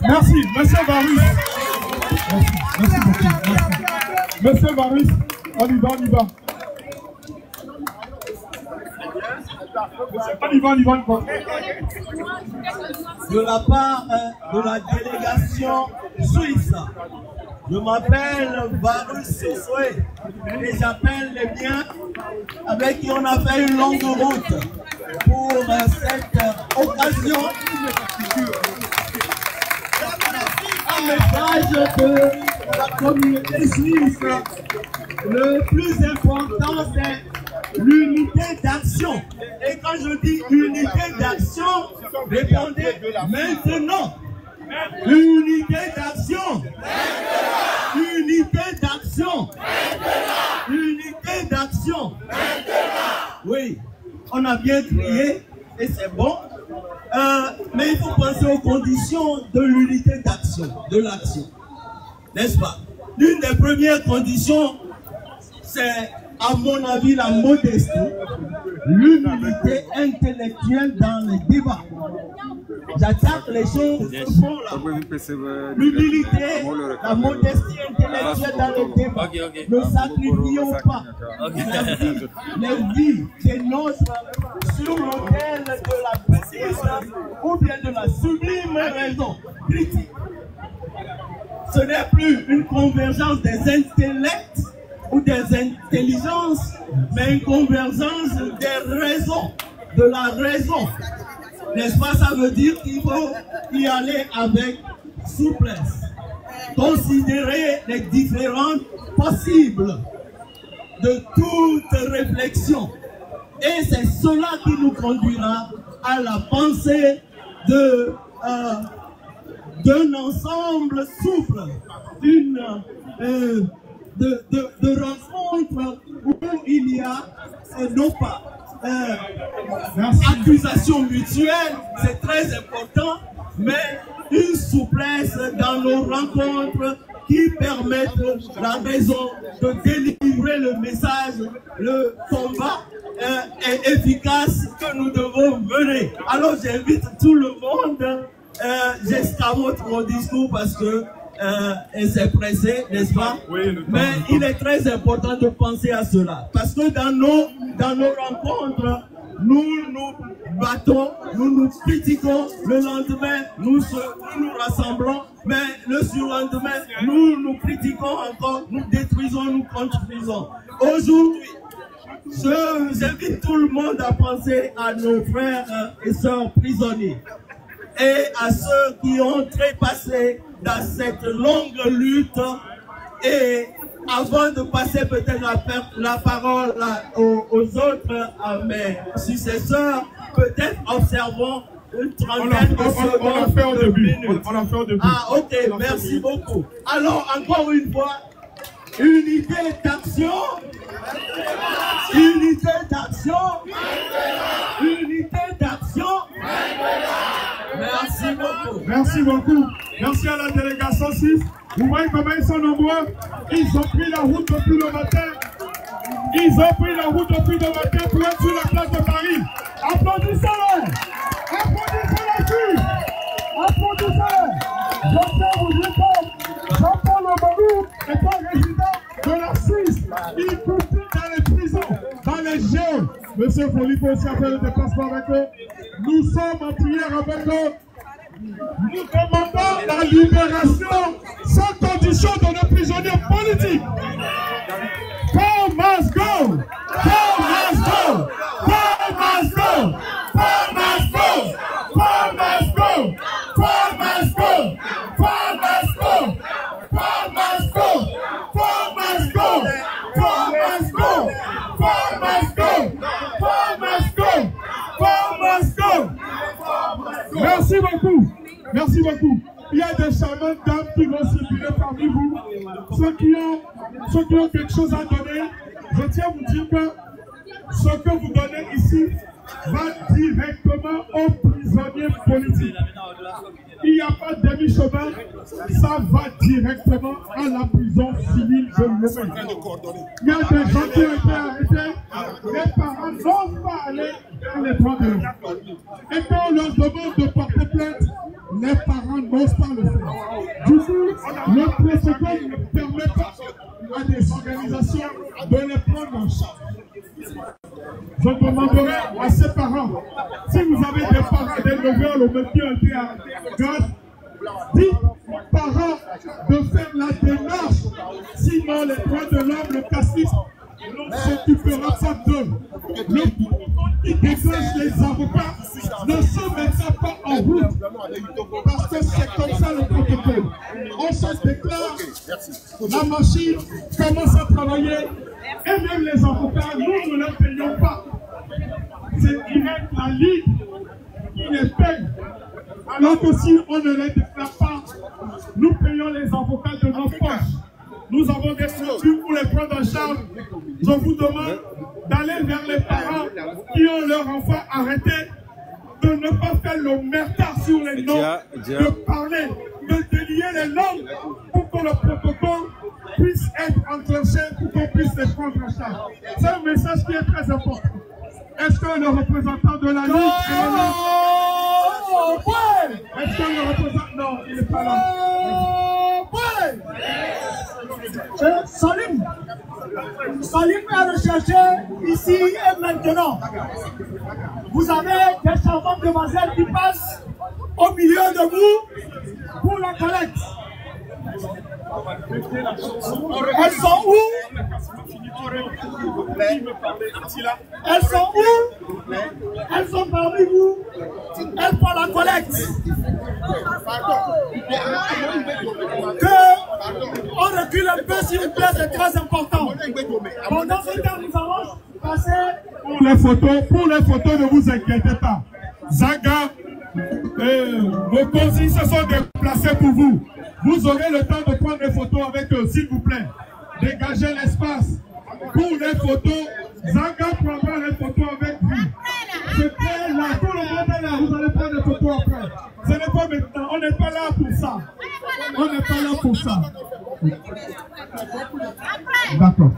Merci, monsieur Varus. Merci beaucoup. Merci. Monsieur Varus, on y va, on y va. On y va. De la part de la délégation suisse, je m'appelle Varus Sosoué et j'appelle les miens avec qui on a fait une longue route pour cette occasion. Un message de la communauté suisse. Le plus important, c'est l'unité d'action. Et quand je dis unité d'action, répondez maintenant. Unité d'action. Unité d'action. Unité d'action. Oui, on a bien crié et c'est bon. Mais il faut penser aux conditions de l'unité d'action, de l'action. N'est-ce pas? L'une des premières conditions, c'est, à mon avis, la modestie, l'humilité intellectuelle dans les débats. J'attaque les choses qui font là. L'humilité, la modestie intellectuelle dans les débats. Ne sacrifions pas les vies des nôtres sur l'autel de la bêtise ou bien de la sublime raison critique. Ce n'est plus une convergence des intellects ou des intelligences, mais une convergence des raisons, de la raison. N'est-ce pas? Ça veut dire qu'il faut y aller avec souplesse. Considérer les différentes possibles de toute réflexion. Et c'est cela qui nous conduira à la pensée d'un ensemble souple, de rencontres où il y a non pas accusation mutuelle, c'est très important, mais une souplesse dans nos rencontres qui permettent la raison de délivrer le message, le combat est efficace que nous devons mener. Alors j'invite tout le monde, j'escamote mon discours parce que c'est pressé, n'est-ce pas? Oui, mais il est très important de penser à cela. Parce que dans nos rencontres, nous nous battons, nous nous critiquons, le lendemain, nous nous rassemblons, mais le surlendemain, nous nous critiquons encore, nous détruisons, nous construisons. Aujourd'hui, j'invite tout le monde à penser à nos frères et sœurs prisonniers et à ceux qui ont trépassé dans cette longue lutte. Et avant de passer peut-être la parole aux autres, à mes successeurs, peut-être observons une trentaine de secondes. On l'a fait au début. On l'a fait au début. Ah, ok, merci beaucoup. Alors, encore une fois, unité d'action. Unité d'action. Unité d'action. Merci beaucoup. Merci beaucoup. Merci à la délégation 6. Vous voyez comment ils sont nombreux. Ils ont pris la route depuis le matin. Ils ont pris la route depuis le matin pour être sur la place de Paris. Applaudissez-les. Applaudissez les filles. Applaudissez-les. Docteur Oudjiko, Jean-Paul Omarou, étant résident de la Suisse. Il continue dans les prisons, dans les jeux. Monsieur Folipo aussi a fait le déplacement avec eux. Nous sommes en prière avec eux. Nous demandons la libération sans condition de nos prisonniers politiques. Paul must go! Paul must go! Paul must go! Paul must go! Paul must go! Paul must go! Paul must go! Paul must go! Paul must go! Paul must go! Paul must go! Paul must go! Paul must go! Merci beaucoup. Merci beaucoup. Il y a des charmantes dames qui vont circuler parmi vous. Ceux qui ont quelque chose à donner, je tiens à vous dire que ce que vous donnez ici va directement aux prisonniers politiques. Il n'y a pas de demi-chemin, ça va directement à la prison civile de l'Ouest. Il y a des gens qui ont été arrêtés, les parents n'osent pas aller dans les droits de l'homme. Et quand on leur demande de porter plainte, les parents n'osent pas le faire. Du coup, le protocole ne permet pas à des organisations de les prendre en charge. Je demanderai à ces parents, si vous avez des parents, des neveux, le même qui ont été arrêtés, dites aux parents de faire la démarche, sinon les droits de l'homme, le cacisme, ne s'occupera pas d'eux. Le protocole qui dégage les avocats ne se mettra pas en route, parce que c'est comme ça le protocole. On se déclare, la machine commence à travailler, et même les avocats, nous ne les payons pas. C'est direct la Ligue qui les paye. Alors que si on ne les déclare pas, nous payons les avocats de nos poches. Nous avons des structures pour les prendre en charge. Je vous demande d'aller vers les parents qui ont leur enfant arrêté, de ne pas faire le merda sur les noms, de parler, de délier les langues pour que le protocole puisse être enclenché, pour qu'on puisse les prendre en charge. C'est un message qui est très important. Est-ce que le représentant de la Ligue est là? Est-ce que le représentant... Non, il n'est pas là. Salim est recherché ici et maintenant. Vous avez des charmantes demoiselles qui passent au milieu de vous pour la collecte. Elles sont où? Elles sont où? Elles sont parmi vous. Elles font la collecte. On recule un peu s'il vous plaît, c'est très important. Pendant ce temps, nous allons passer pour les photos, ne vous inquiétez pas. Zaga et Mokosi se sont déplacés pour vous. Vous aurez le temps de prendre des photos avec eux, s'il vous plaît. Dégagez l'espace. Pour les photos, Zaga prendra les photos avec vous. C'est prêt là, tout le monde est là, vous allez prendre des photos après. Ce n'est pas maintenant, on n'est pas là pour ça. On n'est pas là pour ça. D'accord.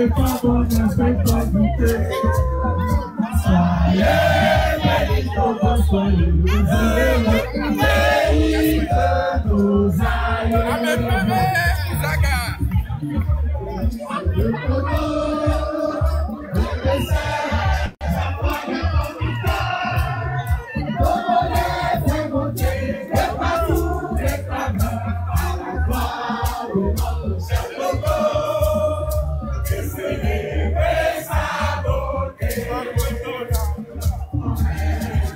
les pardons ne fait pas douter. Soyez bénis, Togo, soyez heureux, pays de nos aïeux. Le Togo, le désert,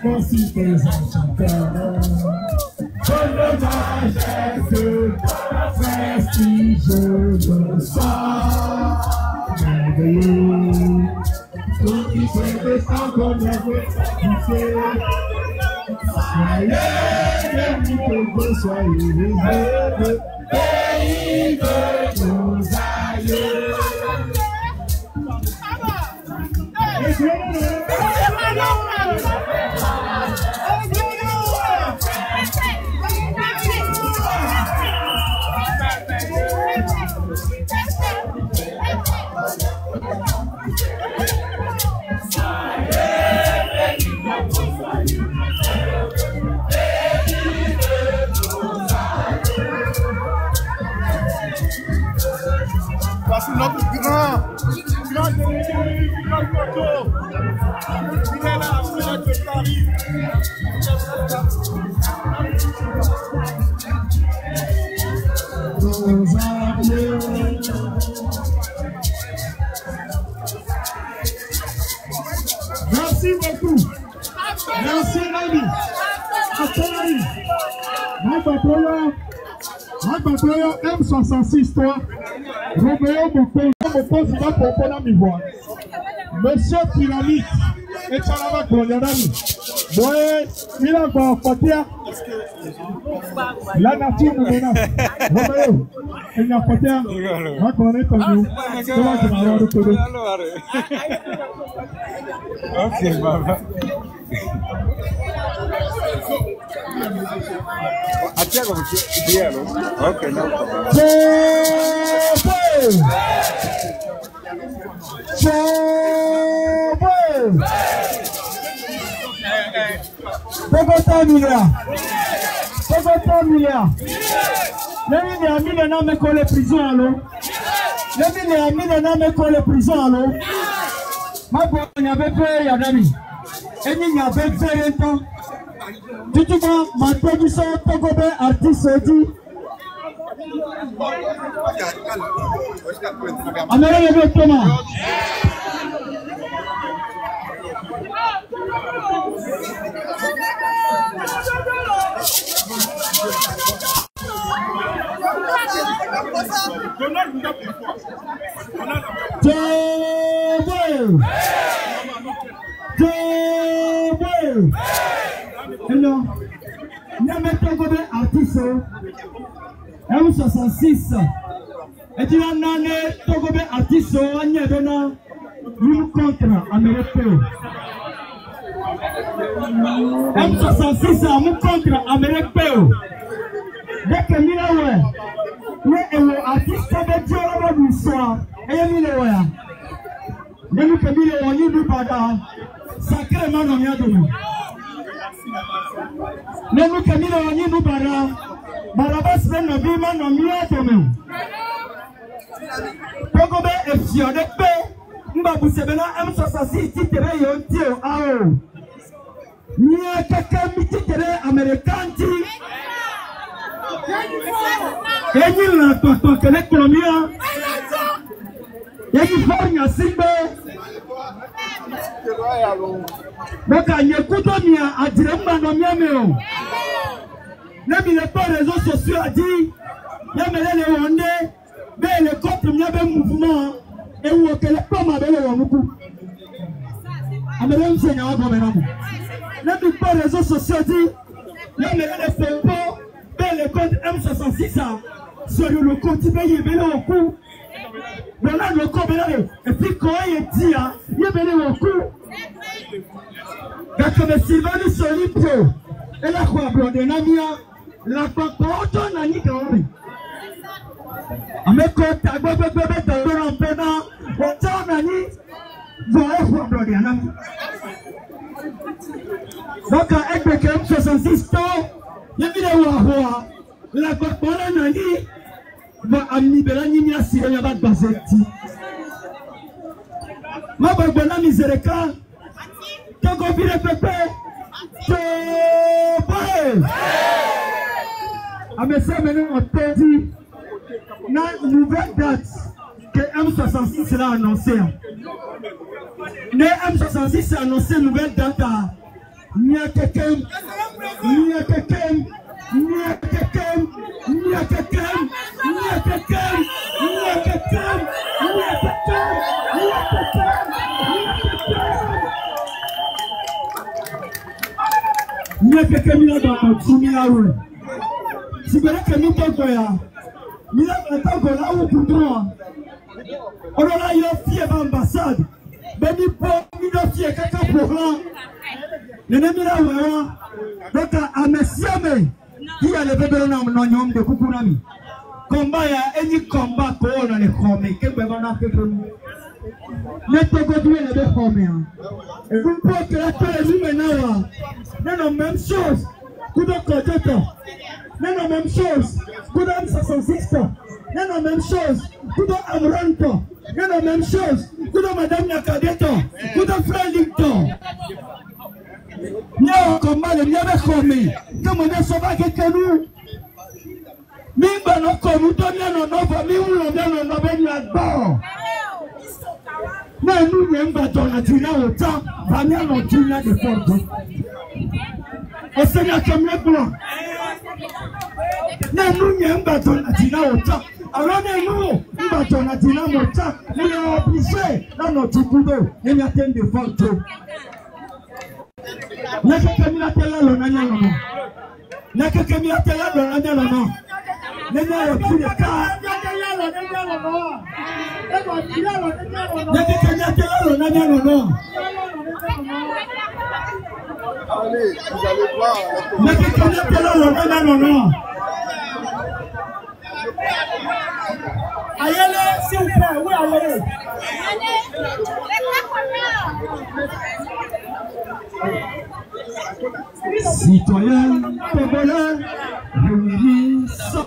voici tes enchanteurs, comme le majesté, prestige le sang, merveilleux, tout qui se descend comme la beauté. Soyez bénis, Togo, soyez heureux, pays de nos aïeux. Voici notre grand délégué, grand photo. Il est là, c'est là que Paris. Merci beaucoup. Merci Nami. Matoyo M66 toi. Roméo Mokosi va pour la mi-voix. Monsieur Pyramide et Charaba Kolonami. Moi, il a va Fatia. La nature nous menace. Roméo, il y a Fatia. Va connaître nous. C'est là que nous allons retrouver. Ok, baba. Atia como diálogo. Ok, no problem. Hello, M66 et tu as nané Togobe artiste contre Amérique. M66 contre Amérique. Dès que Milawe, le artiste de Dieu du soir, et Milawe, dès que Milawe, il nous parle sacrément dans nous. Nous Camille Wani nous bara Barabas ben Nabima no miya tome Togobe efio de pe mba busebena M66 titere yo tio ao Nia kaka mititere Amerikanti Yenyi la toto kele kolomia Yenyi fornya simbe Boka nyekuto mia adiremba no miameo Nebi le pas réseaux sociaux a dit Yamele le wande Be le contre miabe mouvement Et où que le pas mabele wamuku Amele msenya wako menamu Nebi pas réseaux sociaux a dit Yamele le fempo Be le contre M66 Sur le compte yebele waku Voilà le compte Et puis quand il dit Yebele waku Kakome Sylvani Solipio Et la quoi blonde namia La cocotte nani kaori Ameko tagbo bebe toro pena Donc, avec le M66, il y a la corpora nani va amnibela nini asire ya ba bazeti. Ma babona misereka tango vile pepe. Amesa maintenant on te dit une nouvelle date que M66 sera annoncé. Le M66 a annoncé une nouvelle date à Niakekem. Donc, à Messiame, qui a levé le nom de Kukunami. Combat, il y a un combat qu'on a les formés, que vous avez fait pour nous. Les Togodoué les formés. Et vous pouvez que la terre est maintenant. Non, même chose. Tout le côté. Non, même chose. Tout le M66. Non, même chose. Tout le Amranto. Non, même chose. Tout le Madame Nakadeto. Tout le Frère Lington. Non, combat les miens formés. Comme on est sauvage que nous. Mimba no komutonia no nova mi ulo no nobeni agbo. Na nu nyemba tona tina ota, banya no tina de fordo. Osenya kemle blo. Na nu nyemba tona tina ota, arone nu mba tona tina ota, ni obligé na no tukudo, ni atende fordo. Na kemila tela lo na nyalo no. Na kemila tela lo na nyalo no. N'est pas le coup de cas. Allez, vous allez voir. Allez, s'il vous plaît, oui, allez. Citoyens, congolais, réunissons-nous,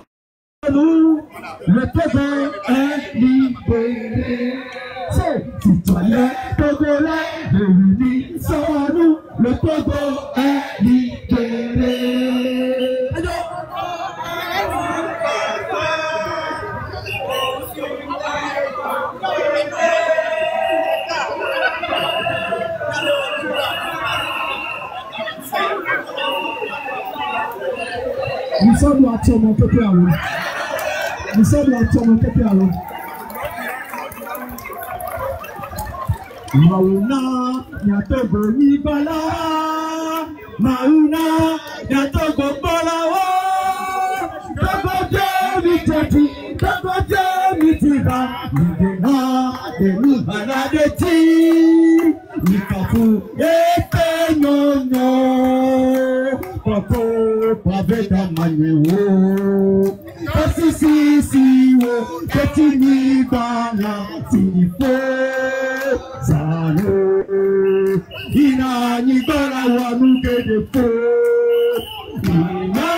le Togo est libéré. Citoyens, congolais, réunissons-nous, le Togo est libéré. Nous sommes à Tchomon Kepialo. Nous sommes à Tchomon Kepialo. Mauna, Yatogo Nibala. Mauna, Yatogo Balawa. Togo Mitati, Togo Mitiba. Nidena, Denubala de Ti. Nikafu, Etenyono. Pako, Paveta Manuo. Kasisi, Ketini Bana, Tinifo. Zano, Ina Nibala Wanuke de Po. Ina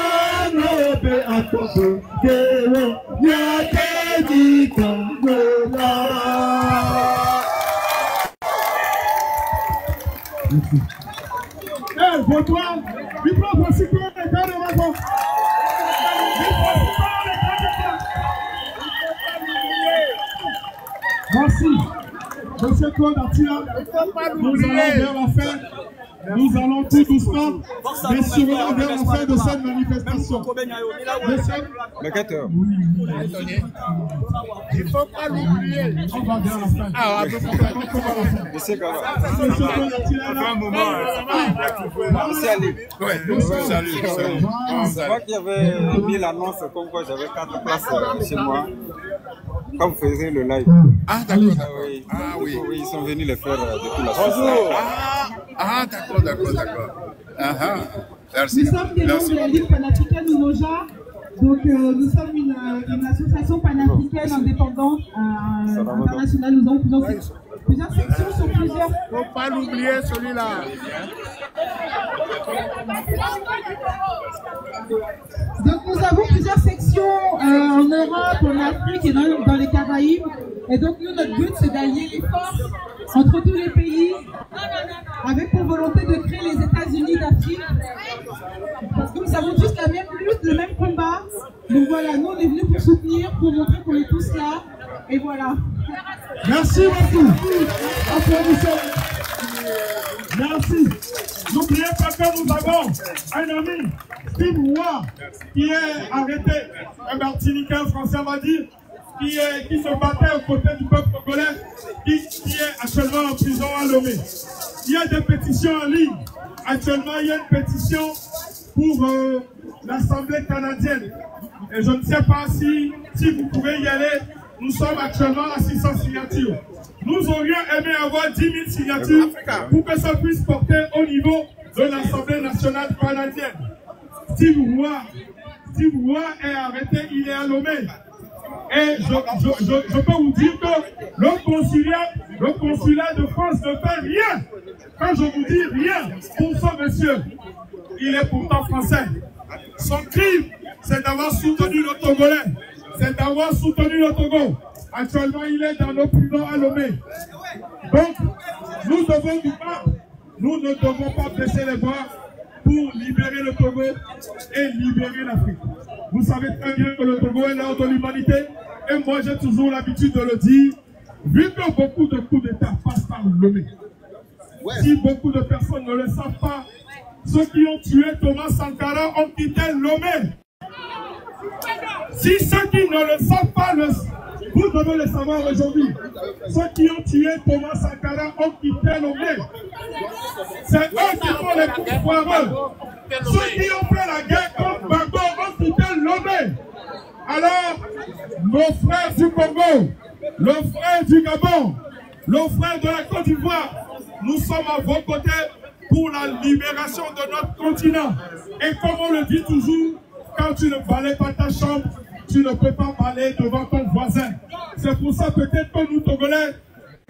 Nobe Akoko, Dewo, Nyakedi Kongola. Eh, Vaudois, il prend voici quoi les gars de Vaudois. Merci. Monsieur Claude Attila, nous allons vers la fin. Nous allons tout doucement, mais sûrement vers la fin de cette manifestation. Le 14. Il ne faut pas l'oublier. On va vers la fin. Ah, Je sais comment. Monsieur Claude Attila, un moment. Salut. Ouais, salut. C'est moi qui avais mis l'annonce comme quoi j'avais 4 places chez moi. Quand vous faisiez le live. Ah, d'accord. Ah oui. Oui, ils sont venus les faire depuis la Suisse. Bonjour. Ah, d'accord. Merci. Nous sommes des membres de la Ligue Fanatique Mimoja Donc nous sommes une association panafricaine indépendante internationale. Nous avons plusieurs sections sur plusieurs... Faut pas l'oublier celui-là. Donc nous avons plusieurs sections en Europe, en Afrique et dans les Caraïbes. Et donc nous, notre but, c'est d'allier les forces entre tous les pays avec pour volonté de créer les États-Unis d'Afrique. Parce que nous avons tous la même lutte, le même combat. Donc voilà, nous on est venus pour soutenir, pour montrer qu'on est tous là. Et voilà. Merci beaucoup. Applaudissons. Merci. N'oubliez pas que nous avons un ami, Steve Roy, qui est arrêté, un Martiniquais, français, on va dire, qui se battait aux côtés du peuple congolais, qui est actuellement en prison à Lomé. Il y a des pétitions en ligne. Actuellement, il y a une pétition pour l'Assemblée canadienne. Et je ne sais pas si vous pouvez y aller. Nous sommes actuellement à 600 signatures. Nous aurions aimé avoir 10 000 signatures pour que ça puisse porter au niveau de l'Assemblée nationale canadienne. Steve Roy est arrêté, il est à Lomé. Et je peux vous dire que le consulat de France ne fait rien. Quand je vous dis rien pour ce monsieur, il est pourtant français. Son crime, c'est d'avoir soutenu le Togolais. C'est d'avoir soutenu le Togo. Actuellement, il est dans nos prisons à Lomé. Donc, nous devons nous battre. Nous ne devons pas baisser les bras pour libérer le Togo et libérer l'Afrique. Vous savez très bien que le Togo est l'heure de l'humanité. Et moi, j'ai toujours l'habitude de le dire. Vu que beaucoup de coups d'État passent par Lomé, si beaucoup de personnes ne le savent pas, ceux qui ont tué Thomas Sankara ont quitté Lomé. Si ceux qui ne le savent pas, vous devez le savoir aujourd'hui. Ceux qui ont tué Thomas Sankara ont quitté Lomé. C'est eux qui font les coups foireux. Ceux qui ont fait la guerre contre Bagbo ont quitté Lomé. Alors, nos frères du Congo, le frère du Gabon, le frère de la Côte d'Ivoire, nous sommes à vos côtés pour la libération de notre continent. Et comme on le dit toujours, quand tu ne balais pas ta chambre, tu ne peux pas balayer devant ton voisin. C'est pour ça peut-être que nous, Togolais,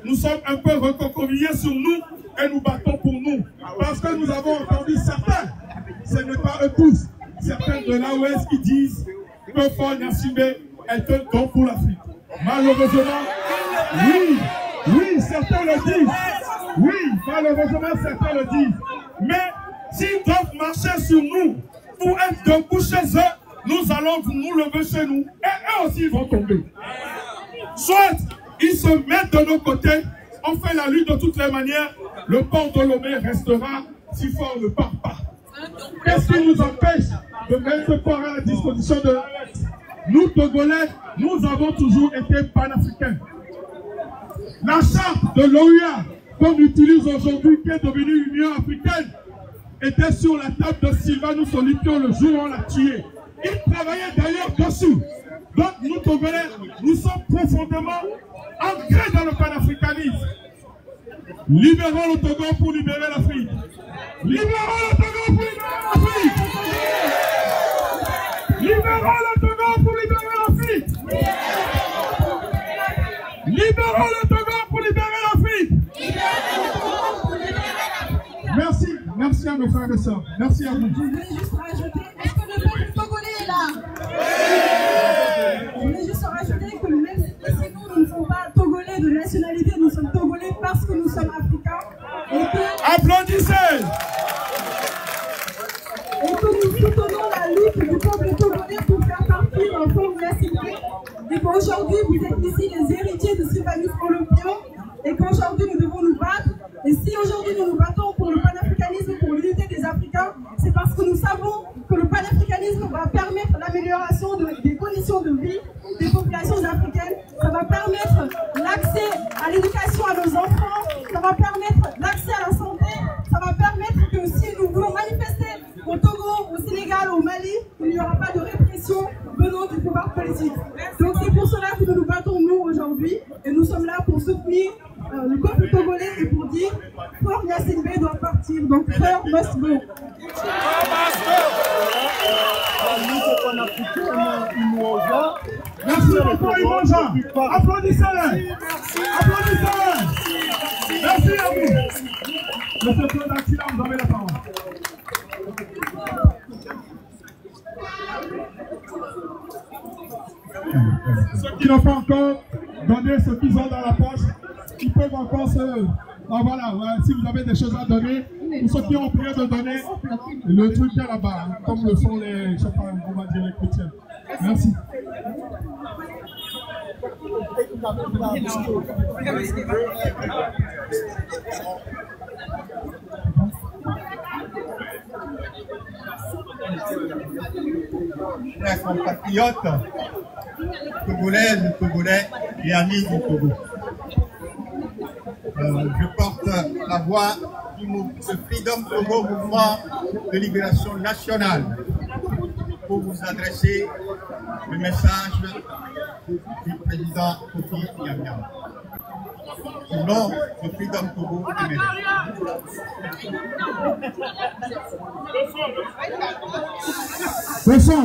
nous sommes un peu recroquevillés sur nous et nous battons pour nous. Parce que nous avons entendu certains, ce n'est pas eux tous, certains de l'AOS qui disent que Fort Gnassingbé est un don pour l'Afrique. Malheureusement, oui, certains le disent. Oui, malheureusement, certains le disent. Mais s'ils doivent marcher sur nous pour être debout chez eux, nous allons nous lever chez nous et eux aussi vont tomber. Soit ils se mettent de nos côtés, on fait la lutte de toutes les manières, le port de Lomé restera si fort ne part pas. Qu'est-ce qui nous empêche de mettre le port à la disposition de l'AOS? Nous, Togolais, nous avons toujours été panafricains. La charte de l'OUA qu'on utilise aujourd'hui, qui est devenue Union africaine, était sur la table de Sylvanus Olympio le jour où on l'a tué. Il travaillait d'ailleurs dessus. Donc nous, Togolais, nous sommes profondément ancrés dans le panafricanisme. Libérons le Togo pour libérer l'Afrique. Libérons le Togo pour libérer l'Afrique. Libérons le Togo pour libérer l'Afrique. Libérons le Togo pour libérer l'Afrique. Merci, merci à nos frères et sœurs. Merci à vous. Je voulais juste rajouter, est-ce que le peuple togolais est là? Je voulais juste rajouter que même si nous ne sommes pas togolais de nationalité, nous sommes togolais parce que nous sommes africains. Et que... Applaudissez! Et que nous soutenons la lutte du peuple togolais pour faire partie d'un Fort Gnassingbé. Et qu'aujourd'hui, vous êtes ici les héritiers de Sylvanus Olympio. Et qu'aujourd'hui, nous devons nous battre. Et si aujourd'hui, nous nous battons pour le panafricanisme, pour l'unité des Africains, c'est parce que nous savons que le panafricanisme va permettre l'amélioration des conditions de vie des populations africaines. Ça va permettre l'accès à l'éducation à nos enfants. Ça va permettre l'accès à la santé. Ça va permettre que si nous voulons manifester au Togo, au Sénégal, au Mali, il n'y aura pas de répression venant du pouvoir politique. Donc c'est pour cela que nous nous battons nous aujourd'hui. Et nous sommes là pour soutenir le peuple togolais et pour dire Fort Gnassingbé doit partir. Donc Fort must go. panafricaine Imoja. Merci beaucoup Imoja. Applaudissez-les. Applaudissez-les. Merci à vous. Monsieur Claude Attila, vous avez la parole. Ceux qui n'ont pas encore donné ce qu'ils ont dans la poche, ils peuvent encore se... Ah, voilà, si vous avez des choses à donner, pour ceux qui ont oublié de donner, le truc est là-bas, comme le font les, je sais pas, on va dire les chrétiens. Merci. Chers compatriotes, Togolaises, Togolais et amis du Togo. Je porte la voix du Freedom Togo, mouvement de libération nationale, pour vous adresser le message du président Kofi Yamyam. Au nom de Freedom Togo et Le son,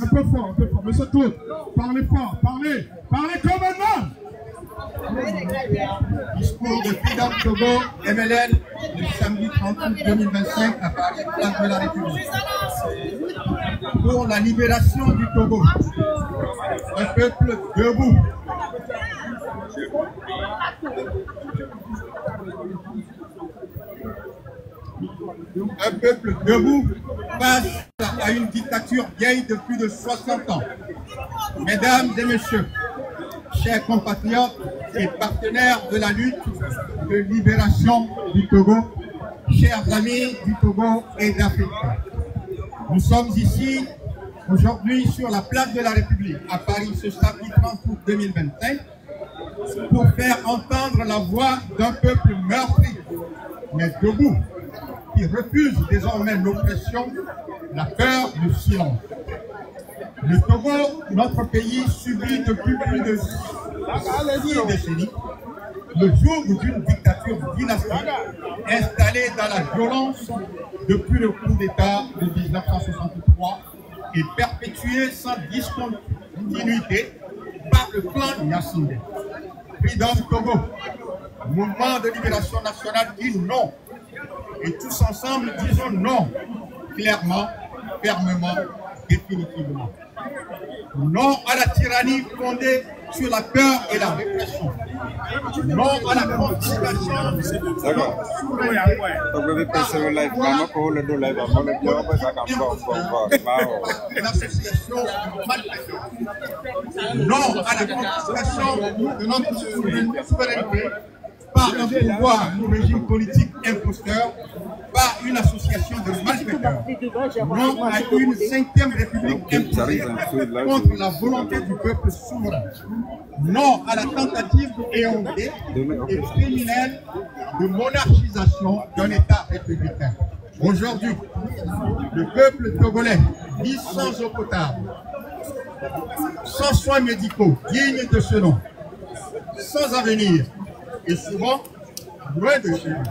un peu fort, Monsieur Claude, parlez fort, parlez comme un homme. Discours de Freedom Togo, MLN, le samedi 30 août 2025 à Paris, place de la République. Pour la libération du Togo, un peuple debout. Un peuple debout face à une dictature vieille de plus de 60 ans. Mesdames et messieurs, chers compatriotes et partenaires de la lutte de libération du Togo, chers amis du Togo et d'Afrique, nous sommes ici aujourd'hui sur la place de la République à Paris ce samedi 30 août 2025 pour faire entendre la voix d'un peuple meurtri, mais debout, qui refuse désormais l'oppression, la peur, le silence. Le Togo, notre pays, subit depuis plus de 6 décennies le joug d'une dictature dynastique installée dans la violence depuis le coup d'État de 1963 et perpétuée sans discontinuité par le clan Yassindé. Freedom Togo, mouvement de libération nationale, dit non. Et tous ensemble, disons non, clairement, fermement, définitivement. Non à la tyrannie fondée sur la peur et la répression. Non à la confiscation. L'association non à la confiscation de notre souveraineté par un pouvoir ou régime politique imposteur, par une association de malfaiteurs, non à une 5e république imposée contre la volonté du peuple souverain, non à la tentative éhontée et criminelle de monarchisation d'un État républicain. Aujourd'hui, le peuple togolais vit sans eau potable, sans soins médicaux dignes de ce nom, sans avenir, et souvent loin de chez nous.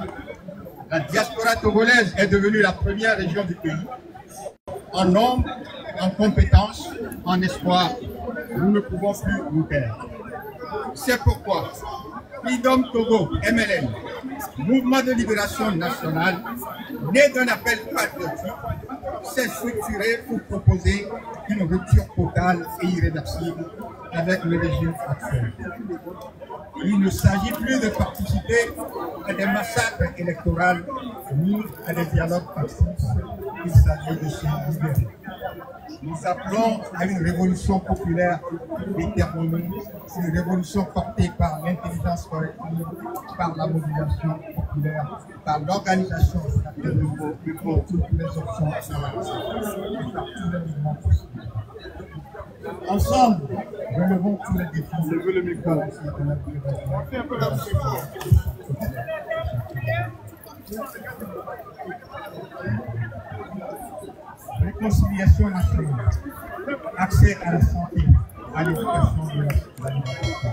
La diaspora togolaise est devenue la première région du pays, en nombre, en compétences, en espoir. Nous ne pouvons plus nous taire. C'est pourquoi Freedom Togo, MLN, mouvement de libération nationale, né d'un appel patriotique, s'est structuré pour proposer une rupture totale et irréversible avec le régime actuel. Il ne s'agit plus de participer à des massacres électoraux ni à des dialogues passifs. Il s'agit de se libérer. Nous appelons à une révolution populaire déterminée, une révolution portée par l'intelligence collective, par la mobilisation populaire, par l'organisation stratégique et pour toutes les options à l'action et par tous les mouvements possibles. Ensemble, relevons tous les défis. Levez le micro. Réconciliation nationale, accès à la santé, à l'éducation et à l'alimentation,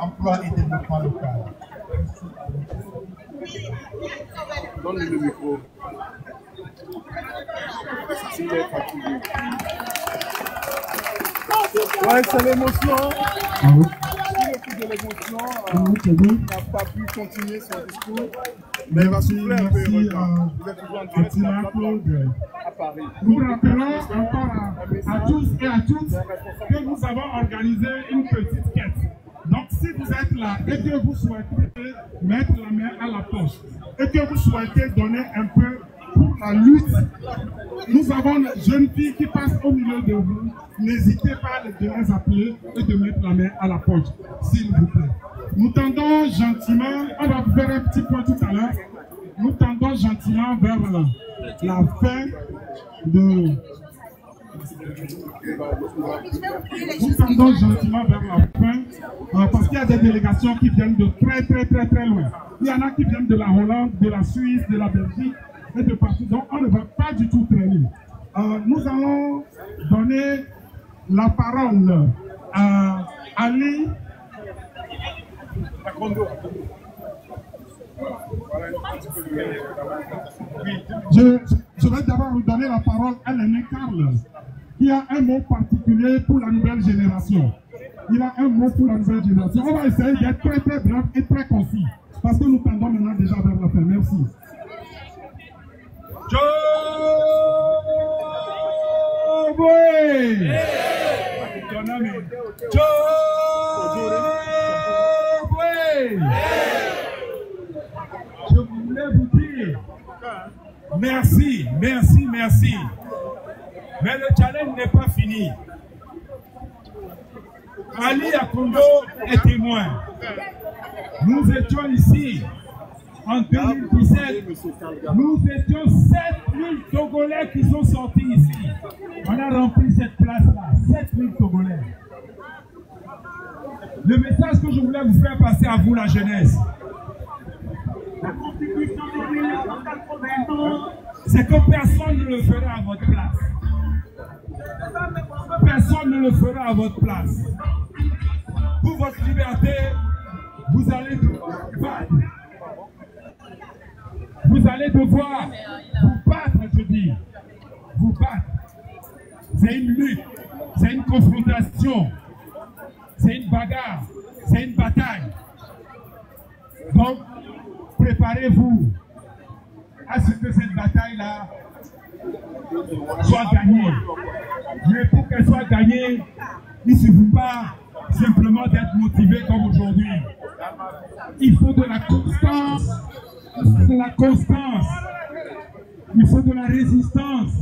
emploi et développement local. Donne-lui le micro. Ouais, c'est l'émotion. Ah oui. Sous le coup de l'émotion, il n'a pas pu continuer son discours. Mais il va souffler un peu. Vous êtes toujours en direct sur la plateforme à Paris. Nous rappelons encore à tous et à toutes que nous avons organisé une petite quête. Donc si vous êtes là et que vous souhaitez mettre la main à la poche et que vous souhaitez donner un peu pour la lutte, nous avons une jeune fille qui passe au milieu de vous. N'hésitez pas de les appeler et de mettre la main à la poche, s'il vous plaît. Nous tendons gentiment, on va vous faire un petit point tout à l'heure, nous tendons gentiment vers la fin de... Nous tendons gentiment vers la fin parce qu'il y a des délégations qui viennent de très loin. Il y en a qui viennent de la Hollande, de la Suisse, de la Belgique et de partout. Donc on ne va pas du tout traîner. Nous allons donner la parole à Ali. Je vais d'abord vous donner la parole à l'aîné Karl, qui a un mot particulier pour la nouvelle génération. Il a un mot pour la nouvelle génération. On va essayer d'être très bref et très concis, parce que nous tendons maintenant déjà vers la fin. Merci. Je voulais vous dire merci. Mais le challenge n'est pas fini. Ali Akondo est témoin. Nous étions ici en 2017. Nous étions 7000 Togolais qui sont sortis ici. On a rempli cette place-là. 7000 Togolais. Le message que je voulais vous faire passer à vous, la jeunesse, c'est que personne ne le fera à votre place. Personne ne le fera à votre place. Pour votre liberté, vous allez devoir battre. Vous allez devoir vous battre, je dis. Vous battre. C'est une lutte. C'est une confrontation. C'est une bagarre. C'est une bataille. Donc, préparez-vous à ce que cette bataille-là soit gagnée. Mais pour qu'elle soit gagnée, il ne suffit pas simplement d'être motivé comme aujourd'hui. Il faut de la constance, de la constance. Il faut de la résistance.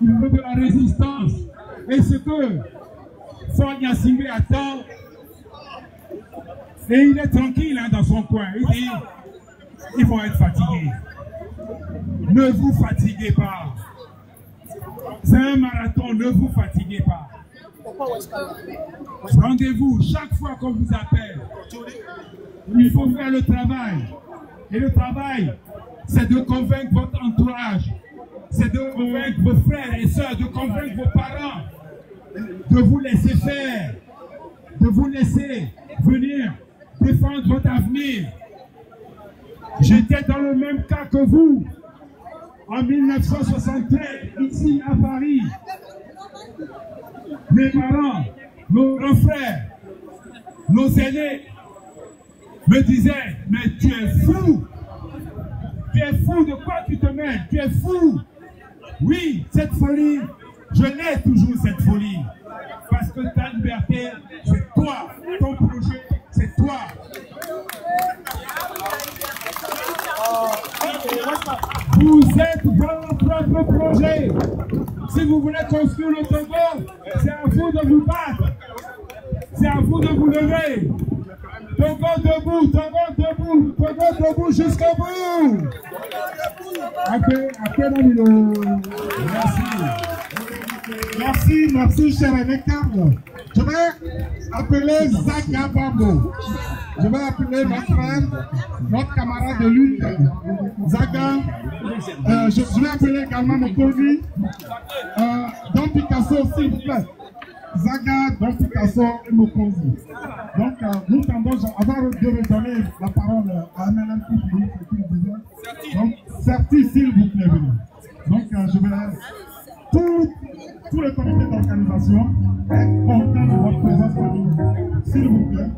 Il faut de la résistance. Et ce que Ford Gnassingbé attend, et il est tranquille hein, dans son coin. Il dit, ils vont être fatigués. Ne vous fatiguez pas. C'est un marathon, ne vous fatiguez pas. Rendez-vous chaque fois qu'on vous appelle. Il faut faire le travail. Et le travail, c'est de convaincre votre entourage. C'est de convaincre vos frères et sœurs, de convaincre vos parents. De vous laisser faire. De vous laisser venir défendre votre avenir. J'étais dans le même cas que vous. En 1973, ici à Paris. Mes parents, nos grands frères, nos aînés me disaient, mais tu es fou. Tu es fou, de quoi tu te mets? Tu es fou. Oui, cette folie, je l'ai toujours cette folie. Parce que ta liberté, c'est toi. Ton projet, c'est toi. Vous êtes votre propre projet. Si vous voulez construire le Togo, c'est à vous de vous battre. C'est à vous de vous lever. Togo debout, Togo debout, Togo debout jusqu'au bout. Merci, cher Aîné Karl. Je vais appeler Zaga Bambo. Je vais appeler notre frère, notre camarade de lutte, Zaga. Je vais appeler également mon connu, Don Picasso, s'il vous plaît. Zaga, Don Picasso et Mokonzi. Donc, nous tendons avant de redonner la parole à MLM qui disait. Donc, Certi, s'il vous plaît, venez. Donc, je vais Tout le comité d'organisation est content de votre présence parmi nous. S'il vous plaît.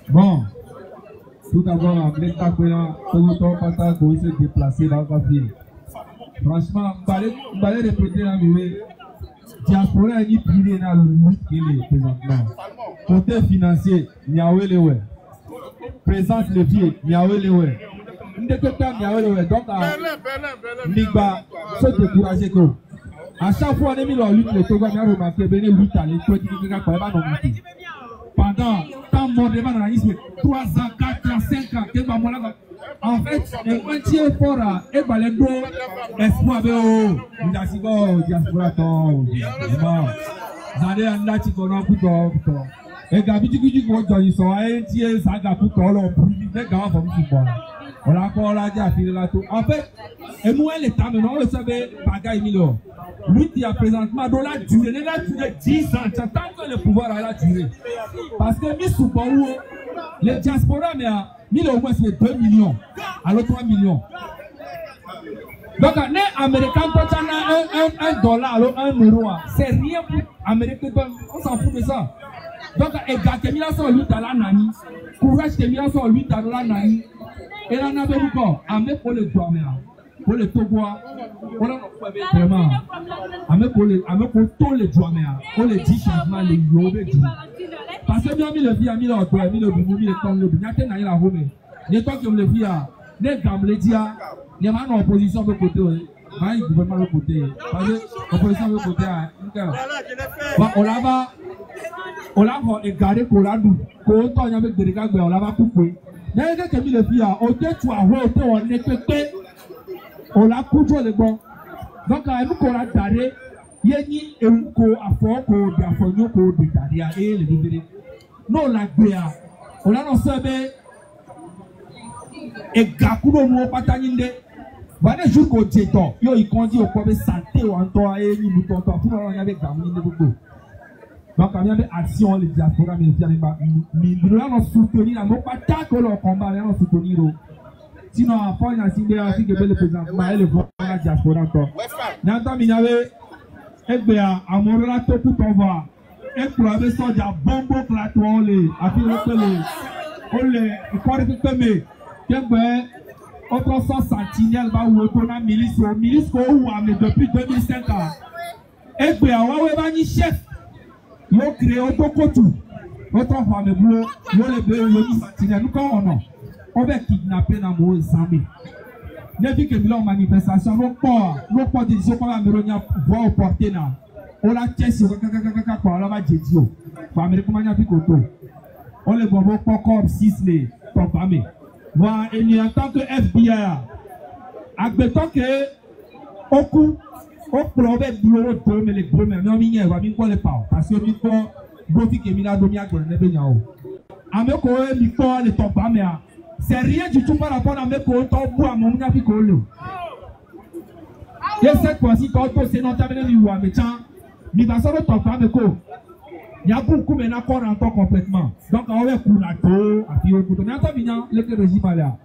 Bon, tout d'abord, l'État tout le temps, pas qu'on se déplacer dans la ville. Franchement, je vais répéter la vie. Diaspora est privé dans le monde qui est présentement. Côté financier, il y a eu les présence de pied, il y a eu les donc, se décourager que. À chaque fois, on a mis la lutte, les Togo, on a remarqué, ben, lutte à l'étoile, pendant tant de dans l'isme, 3 ans, 4 ans, 5 ans, qu'est-ce que là? En fait, un tiers fort à Ebalendo, espoir de diaspora, Zade anda chikono puto. Et Gabi tu ko ils sont un tiers ça ga puto lo privé ga fo football. On a encore là dia file là tout. En fait, et moi l'état maintenant vous savez bagaille milo. Lui qui a présentement dans la durée 10 ans, tant que le pouvoir a la durée. Parce que mi sous les diaspora mais mille au moins c'est 2 millions, alors 3 millions. Donc, les Américains, quand on a $1, alors 1 euro, c'est rien pour les Américains, on s'en fout de ça. Donc, les gars qui ont mis $8 nani, courage qui ont mis $8 nani, et là, on a beaucoup encore, mais pour les Douaméa, pour les Togois, on a vraiment, pour tous les Douaméa, pour les 10 changements, les globes, parce que nous avons mis le vie à 1000 euros, 1000 euros, 1000 euros, 1000 euros, les temps que le vie à, les gambles, il y a une opposition de l'autre côté, il y a gouvernement de l'autre côté. Parce que l'opposition de l'autre côté, on l'a gardé pour la douce. Quand on y a des dégâts, on l'a coupé. Mais il y a quelqu'un qui dit, on l'a coupé le bon. Donc, on l'a gardé. Il y a une affaire qui a fait le libéré. Non, on l'a gardé. On l'a annoncé. Et Gakudo nous patanyinde. Voilà jour qu'on dit toi, yo il conduit au problème santé ou en toi et ni bouton toi pour on y avait gamine beaucoup. Donc on y avait action les diaspora mais nous allons soutenir la non pas tant que le combat mais on soutenir. Sinon après on a signé que le président Maël le la diaspora toi. N'entend il y avait Egbe a amorola to ku to va. Ekpo abe soja bombo klato ole afi ole ikori pipe me. Kegbe autre 100 sentinelles va ou autona milice ko ou ame depuis 2005 ans. Egbe a wawe ba ni chef. Yo créé autokotu. Votre femme boulot, yo le be yo ni sentinelle nous quand on va kidnapper na mo Zambie. Depuis que nous manifestation, nous pas décision comme Améronia voix au porté là. On la teste kaka quoi là va jedio. Pour Amérique mania pikoto. On les bonbons pas comme 6 les programmés. Moi et en tant que FBI admettons que au coup au problème bureau de mais les premiers non minier va mi les pas parce que mi ko bofi que mi la domia ko ne be nyao. Ameko mi ko les programmés. C'est rien du tout par rapport à mes comptes à mon navigolo. Et cette fois-ci, quand on s'est notamment mis ou à mes temps, il va s'en retourner à mes co. Il y a beaucoup maintenant qu'on entend complètement. Donc, on va pour la tour, à Pio, pour donner un temps bien, le régime là.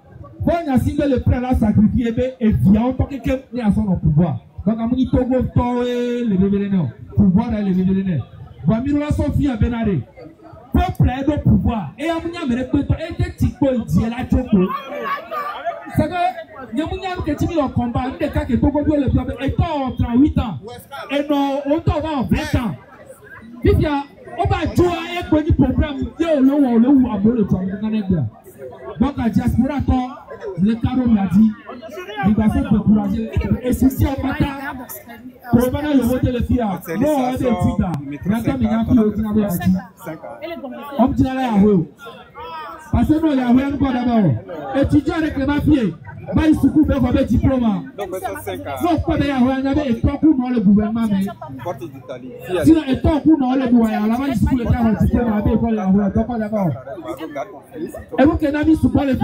Quand on a signé le prêt là, sacrifié, et vient en tant que quelqu'un est à son pouvoir. Donc, on a dit Togo, le bébé, pouvoir, le bébé. Bon, nous la Sophie à Benaré. Peuple est au pouvoir. Et Amounia me répète, et des petits points d'y la choco. C'est que, Yamounia qui est mis au combat, il y a des cas qui sont le peuple, étant 38 ans. Et non, on t'en va en 20 ans. Il y a, on va jouer à un petit programme, il y a le à le temps. Donc, la diaspora, le carreau l'a dit, il va se encourager. Et si c'est un matin, pour le voter le fiat, non, on a des titres. Maintenant, il y a un peu de temps. On dit là, parce que nous, il y a rien encore d'abord. Étudiant avec les mafieux, il se coupe avec un diplôme. Non, pas d'ailleurs, il y avait un coup dans le gouvernement. Sinon, un coup dans le gouvernement, là-bas, il se coupe le diplôme avec l'école, il y a un coup d'abord. Et vous, qui avez mis sous le